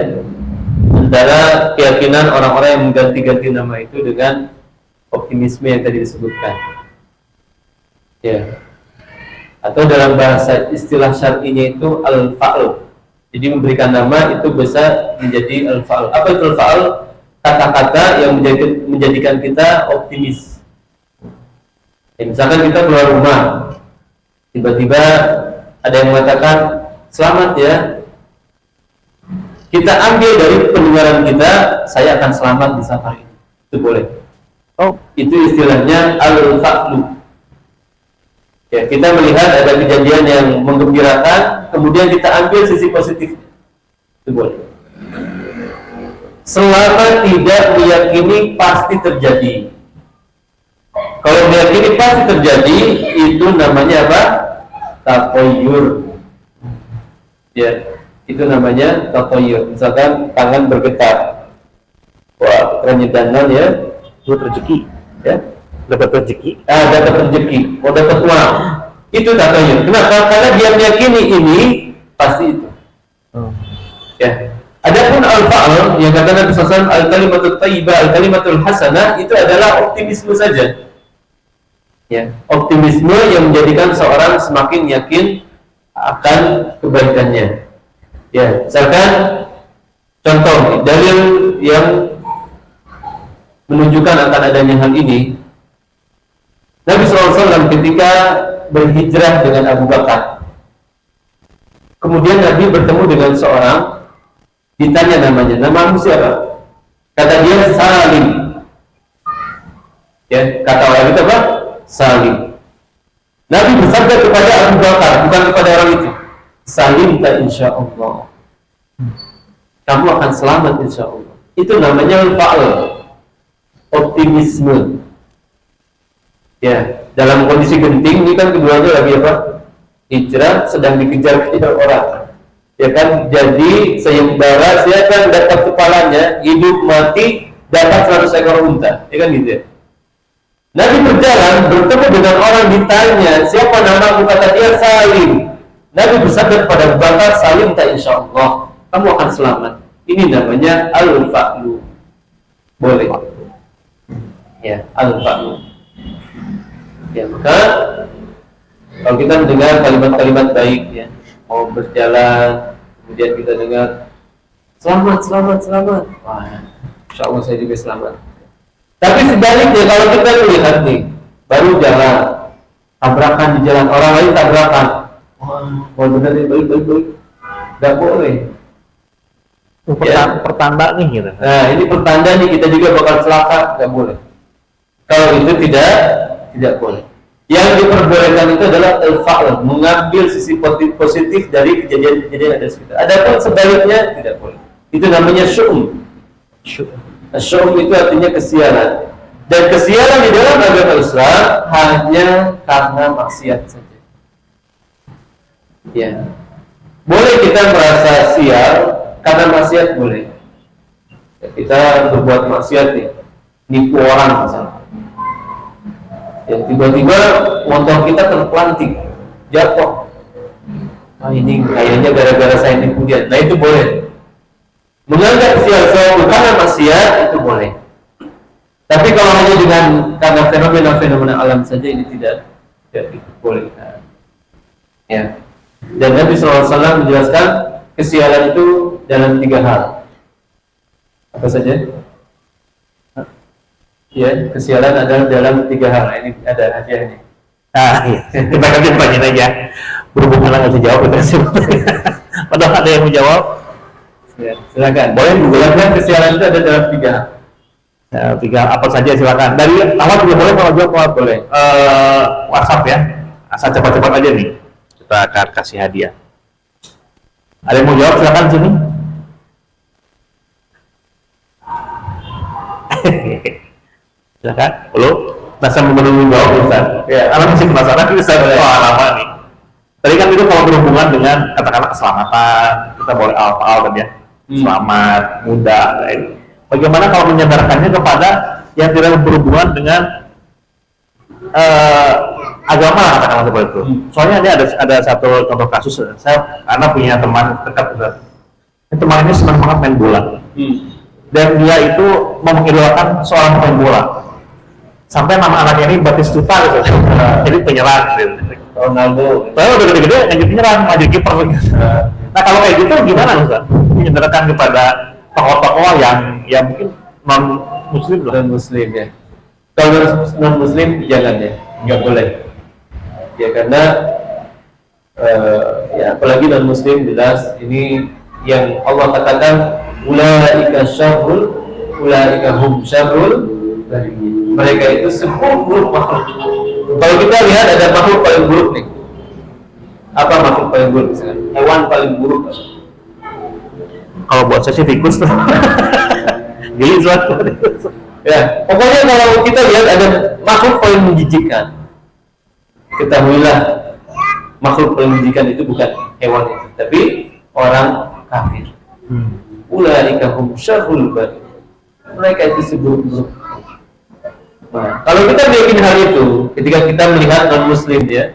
Antara keyakinan orang-orang yang mengganti-ganti nama itu dengan optimisme yang tadi disebutkan. Ya. Atau dalam bahasa istilah syar'inya itu al-fa'l. Jadi memberikan nama itu bisa menjadi al-fa'l. Apa itu al-fa'l? Kata-kata yang menjadikan kita optimis. Ya, misalkan kita keluar rumah, tiba-tiba ada yang mengatakan selamat ya. Kita ambil dari pendengaran kita, saya akan selamat di safari ini. Itu boleh. Oh, itu istilahnya al-fa'lu. Ya, kita melihat ada kejadian yang menggembirakan, kemudian kita ambil sisi positif. Itu boleh. Selama tidak meyakini pasti terjadi. Kalau meyakini pasti terjadi, itu namanya apa? Taqayyur. Ya. Itu namanya taqayyur. Misalkan tangan bergetar, wah kerenyedanan ya, Dapat rezeki, ya, dapat rezeki, dapat rezeki, dapat uang. Itu taqayyur. Kenapa? Karena dia meyakini ini pasti itu. Ya. Adapun al-fa'l yang kata Nabi SAW, al-kalimatul thayyibah, al-kalimatul hasanah, itu adalah optimisme saja. Ya, optimisme yang menjadikan seorang semakin yakin akan kebaikannya. Ya, misalkan contoh dalil yang menunjukkan akan adanya hal ini, Nabi SAW ketika berhijrah dengan Abu Bakar, kemudian Nabi bertemu dengan seorang, ditanya namanya, namamu siapa? Kata dia Salim. Ya, kata orang itu apa? Salim. Nabi bersabda kepada Abu Bakar, bukan kepada orang itu, Salim tak insya Allah, kamu akan selamat insya Allah. Itu namanya fa'al, optimisme. Ya, dalam kondisi genting ini kan keduanya lagi apa? Hijrah, sedang dikejar-kejar orang. Ya kan, jadi sayembara, siapa yang dapat kepalanya, hidup mati dapat 100 ekor unta. Ya kan gitu ya. Nabi berjalan, bertemu dengan orang, ditanya, siapa namamu? Kata dia Salim. Nabi bersabda kepada Abu Bakar, Salim tak insya Allah, kamu akan selamat. Ini namanya al-fa'lu. Boleh. Ya, al-fahmu. Ya, maka kalau kita mendengar kalimat-kalimat baik ya, mau berjalan, kemudian kita dengar selamat, selamat, selamat. Wah, insya Allah saya juga selamat. Tapi sebaliknya kalau kita lihat nih, baru jalan, tabrakan di jalan, orang lain tabrakan. Wah, mau benar nih, baik, nggak boleh. Pertanda nih gitu. Nah, ini pertanda nih kita juga bakal celaka, nggak boleh. Kalau itu tidak boleh. Yang diperbolehkan itu adalah al-fa'l, mengambil sisi positif dari kejadian-kejadian yang ada sekitar. Adapun sebaliknya tidak boleh. Itu namanya syu'um. Syu'um itu artinya kesialan. Dan kesialan di dalam agama Islam hanya karena maksiat saja. Ya. Boleh kita merasa sial karena maksiat, boleh. Ya, kita berbuat maksiat nih, nipu orang misalnya. Ya, tiba-tiba motor kita terpelanting, jatuh. Nah, ini kayaknya gara-gara saya nipu dia. Nah, itu boleh. Menganggap sial sesuatu karena maksiat itu boleh. Tapi kalau hanya dengan karena fenomena-fenomena alam saja ini tidak boleh. Ya. Dan Nabi SAW menjelaskan kesialan itu dalam 3 hal. Apa saja? Ya, kesialan adalah dalam 3 hal. Ini ada hadiahnya. Iya. Kita kasih pertanyaan aja. Berhubung nggak bisa jawab, kita kasih. Padahal ada yang mau jawab. Ya, silakan. Boleh menjelaskan kesialan itu ada dalam 3 hal. Ya, 3 apa saja silakan. Dari awal juga boleh, kalau jawab boleh. WhatsApp ya. Asal cepat-cepat aja nih. Kita akan kasih hadiah. Ada yang mau jawab silakan sini. Silakan. Halo. Nasa menunggu jawab Ustaz. Ya, karena masih penasaran Ustaz. Wah, lama nih. Tadi kan itu kalau berhubungan dengan katakanlah keselamatan, kita boleh al-fa'al kan ya. Selamat, mudah. Bagaimana kalau menyadarkannya kepada yang tidak berhubungan dengan agama, katakanlah seperti itu. Soalnya ini ada satu contoh kasus, saya karena punya teman dekat Ustaz. Teman ini senang banget main bola. Dan dia itu mengidolakan seorang pemain bola. Sampai nama anaknya ini Batistuta gitu. Jadi penyerang gitu. Ronaldo. Saya udah gede-gede lanjut penyerang, maju kiper gitu. Nah, kalau kayak gitu gimana Ustaz? Menyadarkan kepada tokoh-tokoh yang mungkin non muslim loh. Non muslim ya. Kalau non muslim jangan ya, nggak boleh. Ya karena ya apalagi non muslim jelas ini yang Allah katakan ulaika syarrul ulaika hum syarrul. Mereka itu seburuk makhluk. Kalau kita lihat ada makhluk paling buruk nih. Apa makhluk paling buruk misalkan? Hewan paling buruk. Kalau buat saya sih tikus tuh. Gili suatu. Ya, pokoknya kalau kita lihat ada makhluk paling menjijikkan, ketahuilah makhluk paling menjijikkan itu bukan hewan itu, tapi orang kafir. Ulaika hum syarrul bariyah. Mereka itu seburuk-buruk. Nah, kalau kita meyakini hal itu, ketika kita melihat non-muslim ya,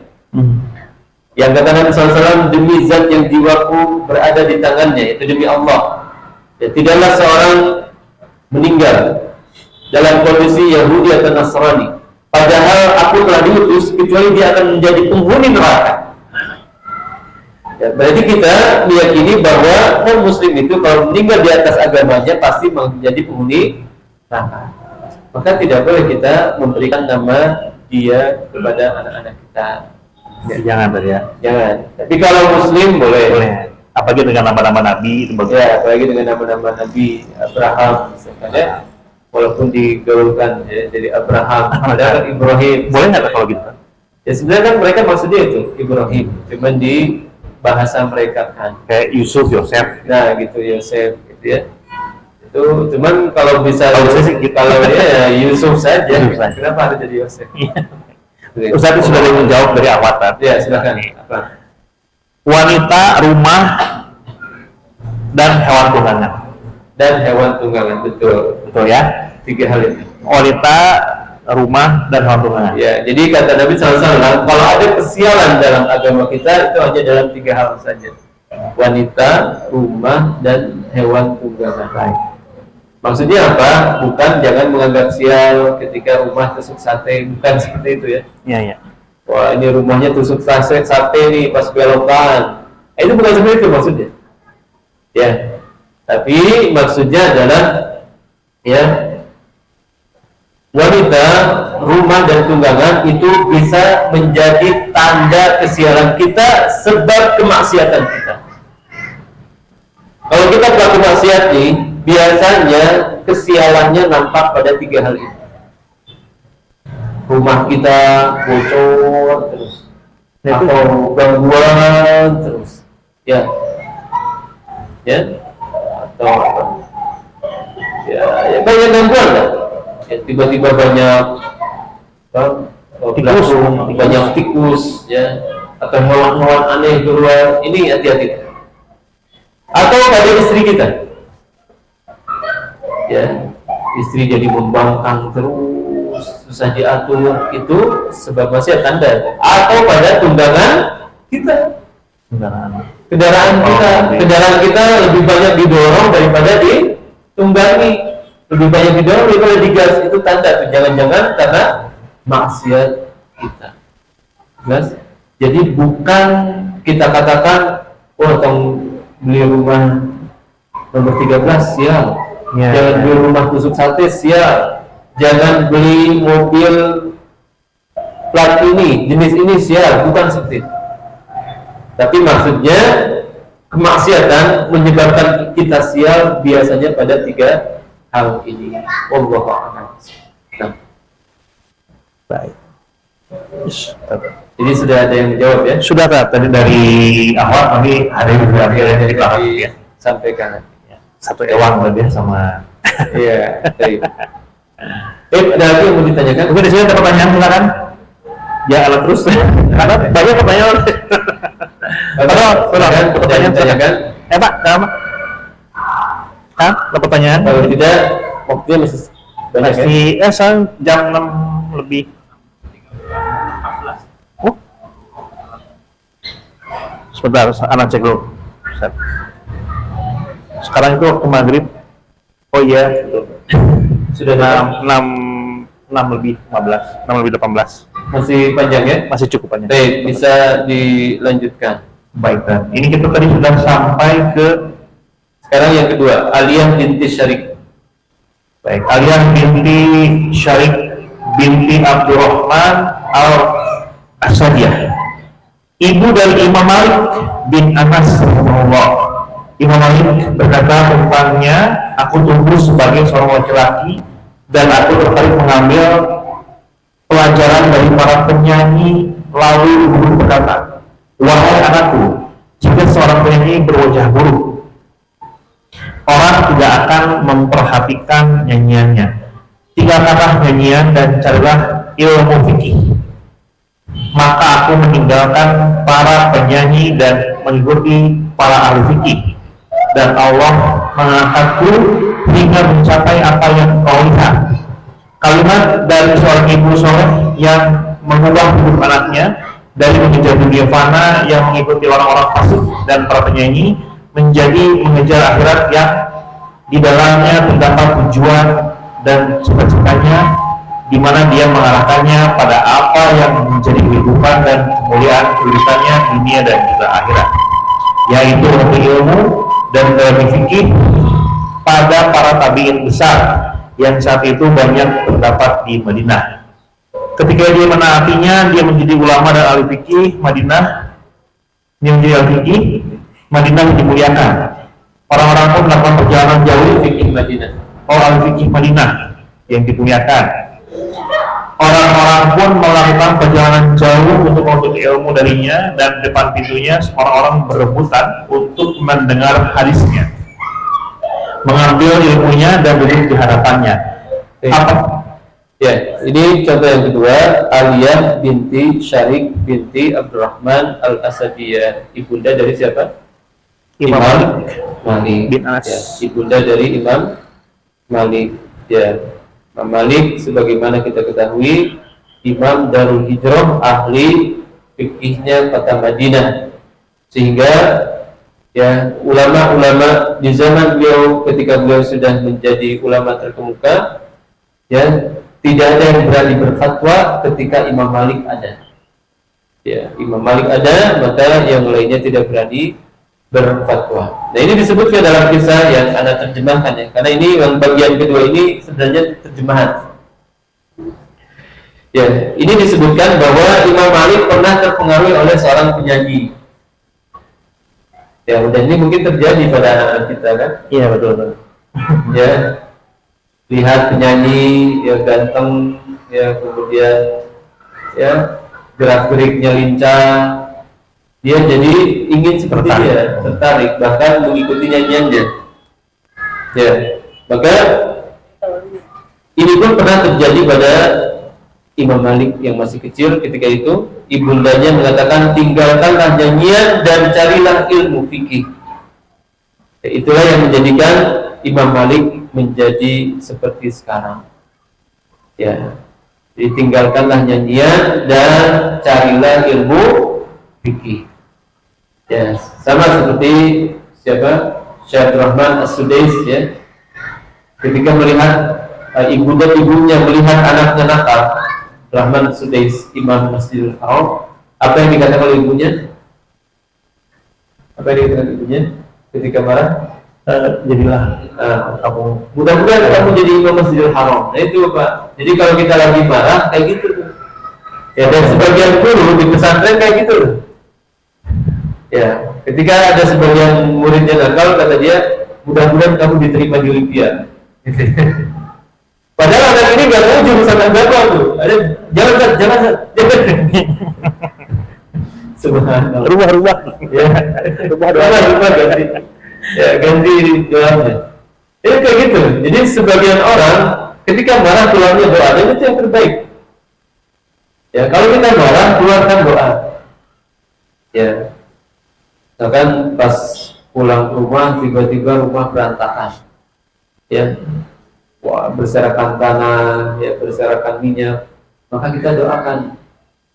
yang kata Nabi SAW, demi zat yang jiwaku berada di tangannya, itu demi Allah. Ya, tidaklah seorang meninggal dalam kondisi Yahudi atau Nasrani, padahal aku telah diutus, kecuali dia akan menjadi penghuni neraka. Ya, berarti kita meyakini bahwa non-muslim itu kalau meninggal di atas agamanya pasti menjadi penghuni neraka. Maka tidak boleh kita memberikan nama dia kepada anak-anak kita. Ya, jangan tadi ya. Jangan. Tapi kalau muslim boleh. Boleh. Apalagi dengan nama-nama nabi itu bagus. Ya, apalagi dengan nama-nama nabi Abraham misalnya, walaupun digaulkan ya, jadi Abraham, ada Ibrahim. Boleh nggak kalau gitu? Ya sebenarnya kan mereka maksudnya itu Ibrahim, cuman di bahasa mereka kan. Kayak Yusuf, Yosef. Nah gitu Yosef gitu ya. Itu cuman kalau bisa kalau ya Yusuf saja. Kenapa harus jadi Yosef? Ustaz itu sudah menjawab dari avatar. Ya silakan. Apa? Wanita, rumah, dan hewan tunggangan. Dan hewan tunggangan, betul. Betul ya? 3 hal itu. Wanita, rumah, dan hewan tunggangan. Ya, jadi kata Nabi SAW, kalau ada kesialan dalam agama kita itu hanya dalam 3 hal saja: wanita, rumah, dan hewan tunggangan. Baik. Maksudnya apa? Bukan jangan menganggap sial ketika rumah tusuk sate, bukan seperti itu ya. Iya, iya. Wah, ini rumahnya tusuk sate nih pas belokan. Itu bukan seperti itu maksudnya. Ya. Tapi maksudnya adalah ya, wanita, rumah dan tunggangan itu bisa menjadi tanda kesialan kita sebab kemaksiatan kita. Kalau kita pelaku maksiat nih, biasanya kesialannya nampak pada 3 hal ini. Rumah kita bocor terus, atau gangguan terus, ya, atau apa? Ya banyak gangguan lah. Ya, tiba-tiba banyak Tikus. banyak tikus, ya, atau hewan-hewan aneh keluar. Ini hati-hati. Atau pada istri kita, ya, istri jadi membangkang terus, susah diatur, itu sebab maksiat tanda. Atau pada tunggangan kita, kendaraan kita lebih banyak didorong daripada ditunggangi, lebih banyak didorong daripada digas, itu tanda. Jangan-jangan karena maksiat kita. Jelas? Jadi bukan kita katakan, oh tong beli rumah nomor 13 sial, jangan beli rumah tusuk sate sial, jangan beli mobil plat ini, jenis ini sial, bukan seperti itu. Tapi maksudnya kemaksiatan menyebabkan kita sial biasanya pada 3 hal ini. Wallahu a'lam. Nah, Baik. ini sudah ada yang menjawab ya? Sudah Kak, tadi dari awal tapi hari ini sudah akhirnya jadi kelihatan ya. Sampaikan. Satu ewang lebih sama. Iya. Baik. Ada lagi yang mau ditanyakan? Mungkin di sini ada pertanyaan, silakan. Ya alat terus. Karena banyak pertanyaan. Pertanyaan tanyakan. Pak, sama. Hah? Ada pertanyaan? Kalau tidak, waktunya masih banyak ya? Saya jam 6 lebih. Oh. Sebentar, anak cek dulu. Sekarang itu waktu maghrib. Oh iya, Sudah 6 lebih 15, 6 lebih 18. masih panjang ya? Masih cukup panjang. Baik, bisa dilanjutkan. Baik, dan ini kita tadi sudah sampai ke Sekarang yang kedua, Aliyah binti Syarik. baik, Aliyah binti Syarik binti Abdurrahman al-Asadiyah, ibu dari Imam Malik bin Anas rahimahullah. Imam Malik berkata tentangnya, aku tumbuh sebagai seorang laki-laki dan aku tertarik mengambil pelajaran dari para penyanyi. Lalu ibu berkata, wahai anakku, jika seorang penyanyi berwajah buruk, orang tidak akan memperhatikan nyanyiannya. Tinggalkanlah nyanyian dan carilah ilmu fikih. Maka aku meninggalkan para penyanyi dan mengikuti para ahli fikih. Dan Allah mengangkatku hingga mencapai apa yang kau lihat. Kalimat dari seorang ibu soleh yang mengubah hidup anaknya dari mengejar dunia fana yang mengikuti orang-orang fasik dan para penyanyi menjadi mengejar akhirat yang di dalamnya terdapat tujuan dan cita-citanya, di mana dia mengarahkannya pada apa yang menjadi kehidupan dan kemuliaan kehidupannya dunia dan juga akhirat, yaitu untuk ilmu dan ilmu fikih pada para tabi'in besar yang saat itu banyak terdapat di Madinah. Ketika dia menaatinya, dia menjadi ulama dan ahli fikih Madinah. Dia menjadi ahli fikih Madinah dimuliakan. Orang-orang pun melakukan perjalanan jauh Fikih Madinah. ahli fikih Madinah yang dimuliakan. Orang-orang pun melakukan perjalanan jauh untuk menuntut ilmu darinya, dan depan pintunya orang-orang berebutan untuk mendengar hadisnya, mengambil ilmunya dan duduk di hadapannya. Apa? Ya, ini contoh yang kedua, Aliyah binti Syarik binti Abdurrahman al-Asadiyah, ibunda dari siapa? Imam Malik bin Anas. ya, ibunda dari Imam Malik. Ya, Imam Malik sebagaimana kita ketahui Imam Darul Hijrah, ahli fikihnya kota Madinah, sehingga Ya, ulama-ulama di zaman beliau ketika beliau sudah menjadi ulama terkemuka, ya, tidak ada yang berani berfatwa ketika Imam Malik ada. Ya, Imam Malik ada, maka yang lainnya tidak berani berfatwa. Nah, ini disebutkan dalam kisah yang Anda terjemahkan ya, karena ini yang bagian kedua ini sebenarnya terjemahan. Ya, ini disebutkan bahwa Imam Malik pernah terpengaruh oleh seorang penyanyi. Ya, dan ini mungkin terjadi pada anak-anak kita kan? Iya, betul. Ya, lihat penyanyi ya ganteng, ya kemudian ya gerak-geriknya lincah, dia jadi ingin seperti dia, tertarik, bahkan mengikuti nyanyiannya. Ya, maka ini pun pernah terjadi pada Imam Malik yang masih kecil. Ketika itu ibundanya mengatakan, tinggalkanlah nyanyian dan carilah ilmu fikih. Itulah yang menjadikan Imam Malik menjadi seperti sekarang. Ya, ditinggalkanlah nyanyian dan carilah ilmu fikih. Ya, sama seperti siapa? Syekh Rahman As-Sudais ya. Ketika melihat ibu dan ibunya melihat anaknya nakal, Rahman As-Sudais, Imam Masjidil Haram, apa yang dikatakan oleh ibunya? Apa yang dikatakan ibunya ketika marah? Jadilah Kamu mudah-mudahan kamu jadi Imam Masjidil Haram. Nah itu Pak. Jadi kalau kita lagi marah kayak gitu. Ya, dan sebagian guru di pesantren kayak gitu. Ya, ketika ada sebagian muridnya nakal, kata dia, mudah-mudahan kamu diterima di Olimpiade. Padahal anak ini nggak mau jurusan agama tuh. Ada jangan. Subhanallah. Rubah. Ya, rubah ganti. Ya, ganti doanya. Ini kayak gitu. Jadi sebagian orang ketika marah keluarnya doa, dan itu yang terbaik. Ya, kalau kita marah keluarkan doa. Ya. Bahkan pas pulang rumah tiba-tiba rumah berantakan. Ya. Wah, berserakan tanah, ya berserakan minyak, maka kita doakan,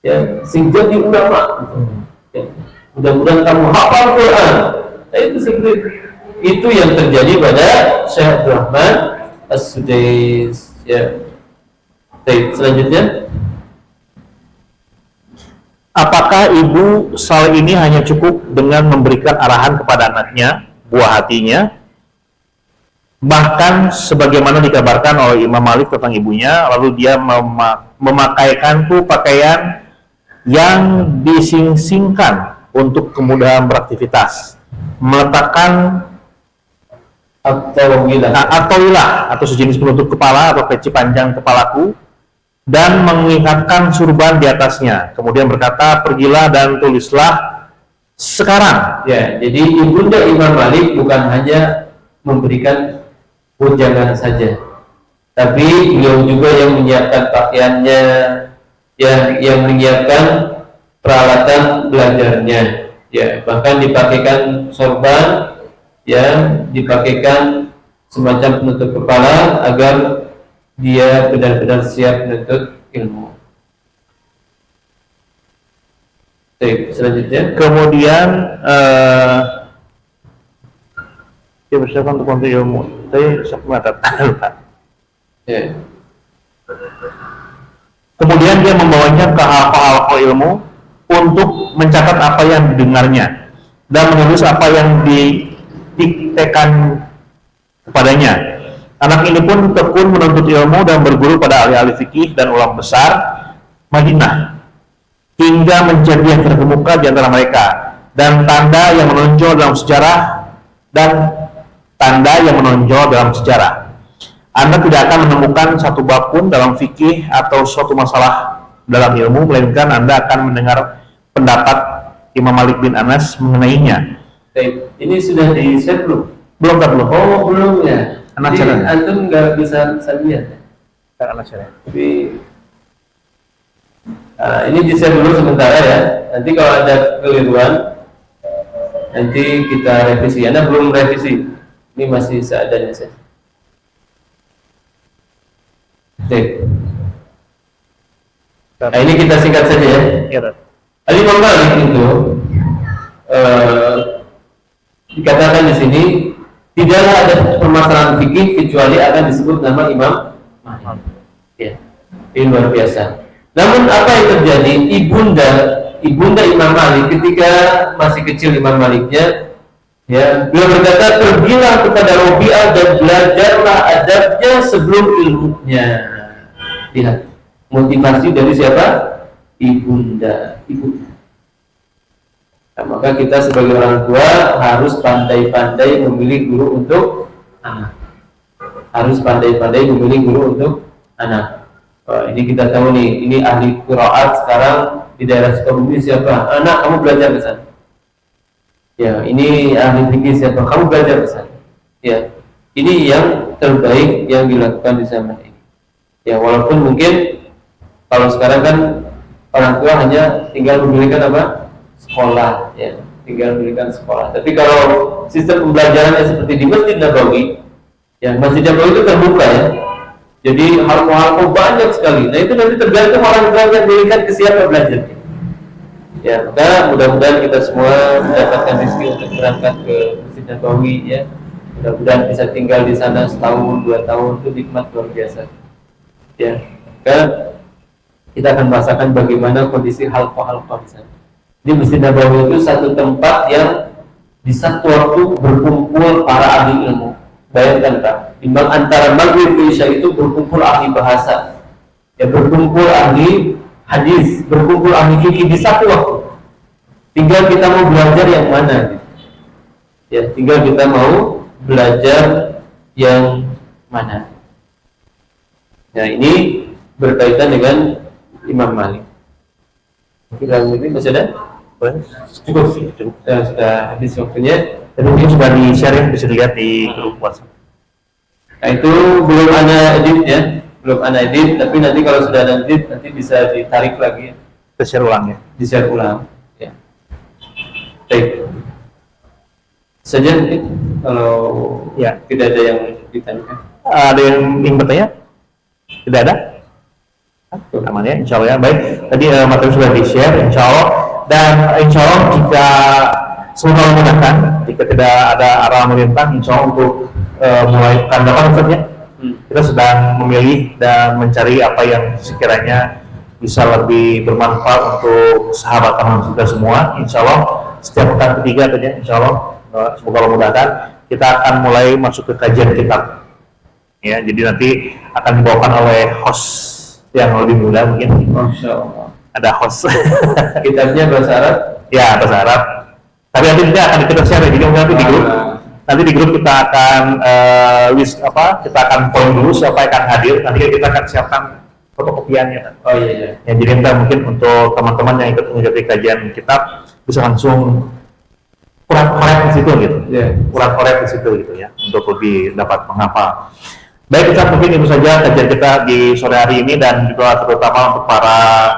ya sing jadi ulama, ya, mudah-mudahan kamu hafal Quran. Nah, itu seperti itu yang terjadi pada Syekh Rahman As-Sudais. Ya, baik, selanjutnya, Apakah ibu Saleh ini hanya cukup dengan memberikan arahan kepada anaknya, buah hatinya, bahkan sebagaimana dikabarkan oleh Imam Malik tentang ibunya, lalu dia memakaikanku pakaian yang dising-singkan untuk kemudahan beraktivitas, meletakkan atau sejenis penutup kepala atau peci panjang kepalaku, dan mengikatkan surban di atasnya. Kemudian berkata, pergilah dan tulislah sekarang. ya, jadi ibunda Imam Malik bukan hanya memberikan ujangan saja, tapi beliau juga yang menyiapkan pakaiannya, yang menyiapkan peralatan belajarnya, ya bahkan dipakaikan sorban, ya dipakaikan semacam penutup kepala agar dia benar-benar siap menuntut ilmu. Baik, selanjutnya. Kemudian dia bersiapkan untuk menuntut ilmu. Saya lupa. Ya. Kemudian dia membawanya ke halqa-halqa ilmu untuk mencatat apa yang didengarnya dan menulis apa yang didiktekan kepadanya. Anak ini pun tekun menuntut ilmu dan berguru pada ahli-ahli fikih dan ulama besar Madinah hingga menjadi yang terkemuka di antara mereka, dan tanda yang menonjol dalam sejarah. Anda tidak akan menemukan satu bab pun dalam fikih atau suatu masalah dalam ilmu, melainkan Anda akan mendengar pendapat Imam Malik bin Anas mengenainya. Baik, ini sudah di-share belum? Belum. Oh, belum ya. Anak Jadi cara. antum nggak bisa lihat. Tapi ini di-share dulu sementara ya. Nanti kalau ada keliruan, nanti kita revisi. Anda belum revisi. Ini masih seadanya saja. Baik. Nah, ini kita singkat saja ya. Imam Malik itu dikatakan di sini tidaklah ada permasalahan fikih kecuali akan disebut nama Imam Malik. Ya, ini luar biasa. Namun apa yang terjadi? Ibunda Imam Malik ketika masih kecil Imam Maliknya, ya, beliau berkata, pergilah kepada Rabi'ah dan belajarlah adabnya sebelum ilmunya. Lihat, motivasi dari siapa? Ibunda. Nah, maka kita sebagai orang tua harus pandai-pandai memilih guru untuk anak. Ini kita tahu nih, ini ahli qiraat sekarang di daerah Sukabumi siapa? Anak, kamu belajar ke sana. Ya, ini ahli fikih siapa? Kamu belajar ke sana. Ya, ini yang terbaik yang dilakukan di zaman ini. Ya, walaupun mungkin kalau sekarang kan orang tua hanya tinggal memberikan apa? Sekolah, ya, tinggal memberikan sekolah. Tapi kalau sistem pembelajarannya seperti di Masjid Nabawi, ya, Masjid Nabawi itu terbuka, ya. Jadi halqa banyak sekali. Nah, itu nanti tergantung orang tua yang diberikan ke siapa belajarnya. Ya, maka mudah-mudahan kita semua mendapatkan rezeki untuk berangkat ke Masjid Nabawi, ya. Mudah-mudahan bisa tinggal di sana setahun, 2 tahun, itu nikmat luar biasa. Ya, maka kita akan merasakan bagaimana kondisi halqa di sana. Di Masjid Nabawi itu satu tempat yang di satu waktu berkumpul para ahli ilmu. Bayangkan, Pak, timbang antara maghrib ke isya itu berkumpul ahli bahasa, ya, berkumpul ahli hadis, berkumpul ahli fikih di satu waktu. Tinggal kita mau belajar yang mana, ya, tinggal kita mau belajar yang mana. Nah, ini berkaitan dengan Imam Malik. Kita ini masih ada? Cukup. Sudah habis waktunya. Dan mungkin sudah di-share ya, bisa dilihat di grup WhatsApp. Nah, itu belum ada edit, ya, belum ada edit. Tapi nanti kalau sudah ada edit, nanti bisa ditarik lagi, Di-share ulang ya. Di-share ulang. Ya. Baik. Saja mungkin kalau Ya. tidak ada yang ditanyakan. Ada yang ingin bertanya? Tidak ada? Aman ya, insya Allah ya. Baik, tadi materi sudah di-share, insya Allah. Dan insya Allah jika semoga memudahkan, jika tidak ada arah merintah, insya Allah untuk mulai pekan depan maksudnya, kita sedang memilih dan mencari apa yang sekiranya bisa lebih bermanfaat untuk sahabat teman kita semua. Insya Allah setiap pekan ketiga saja, insya Allah semoga memudahkan, kita akan mulai masuk ke kajian kitab. Ya, jadi nanti akan dibawakan oleh host yang lebih muda mungkin. Masya Allah. Ada host. Kitabnya bahasa Arab? Ya, bahasa Arab. Tapi nanti tidak akan kita share, jadi nanti di grup. Nanti di grup kita akan kita akan poin dulu siapa yang akan hadir. Nanti kita akan siapkan fotokopiannya. Oh iya. Ya, jadi kita mungkin untuk teman-teman yang ikut mengikuti kajian kitab bisa langsung korek di situ gitu. Korek di situ gitu ya, untuk lebih dapat menghafal. Baik, Ustaz, mungkin itu saja kajian kita di sore hari ini, dan juga terutama untuk para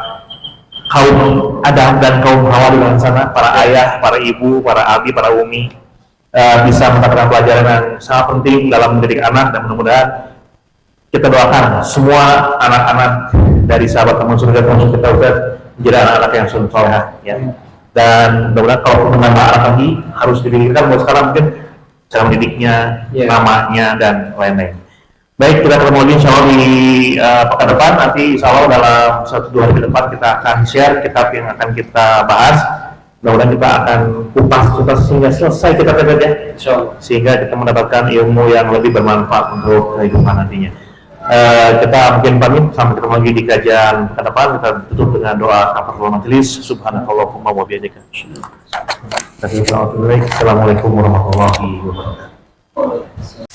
kaum Adam dan kaum Hawa di luar sana, para ayah, para ibu, para abi, para umi, bisa mendapatkan pelajaran yang sangat penting dalam mendidik anak, dan mudah-mudahan kita doakan semua anak-anak dari sahabat teman surga termasuk kita udah menjadi anak-anak yang soleh, ya. Dan mudah-mudahan kalau menambah anak lagi harus dididikkan, buat sekarang mungkin cara mendidiknya, namanya, dan lain-lain. Baik, kita ketemu lagi insya Allah di pekan depan. Nanti insya Allah dalam 1-2 hari ke depan kita akan share kitab yang akan kita bahas. Mudah-mudahan kita akan kupas sehingga selesai kita ya, sehingga kita mendapatkan ilmu yang lebih bermanfaat untuk kehidupan nantinya. Kita mungkin pamit, sampai ketemu lagi di kajian pekan depan. Kita tutup dengan doa kafaratul majelis. Subhanakallahumma wa bihamdika. Assalamualaikum warahmatullahi wabarakatuh.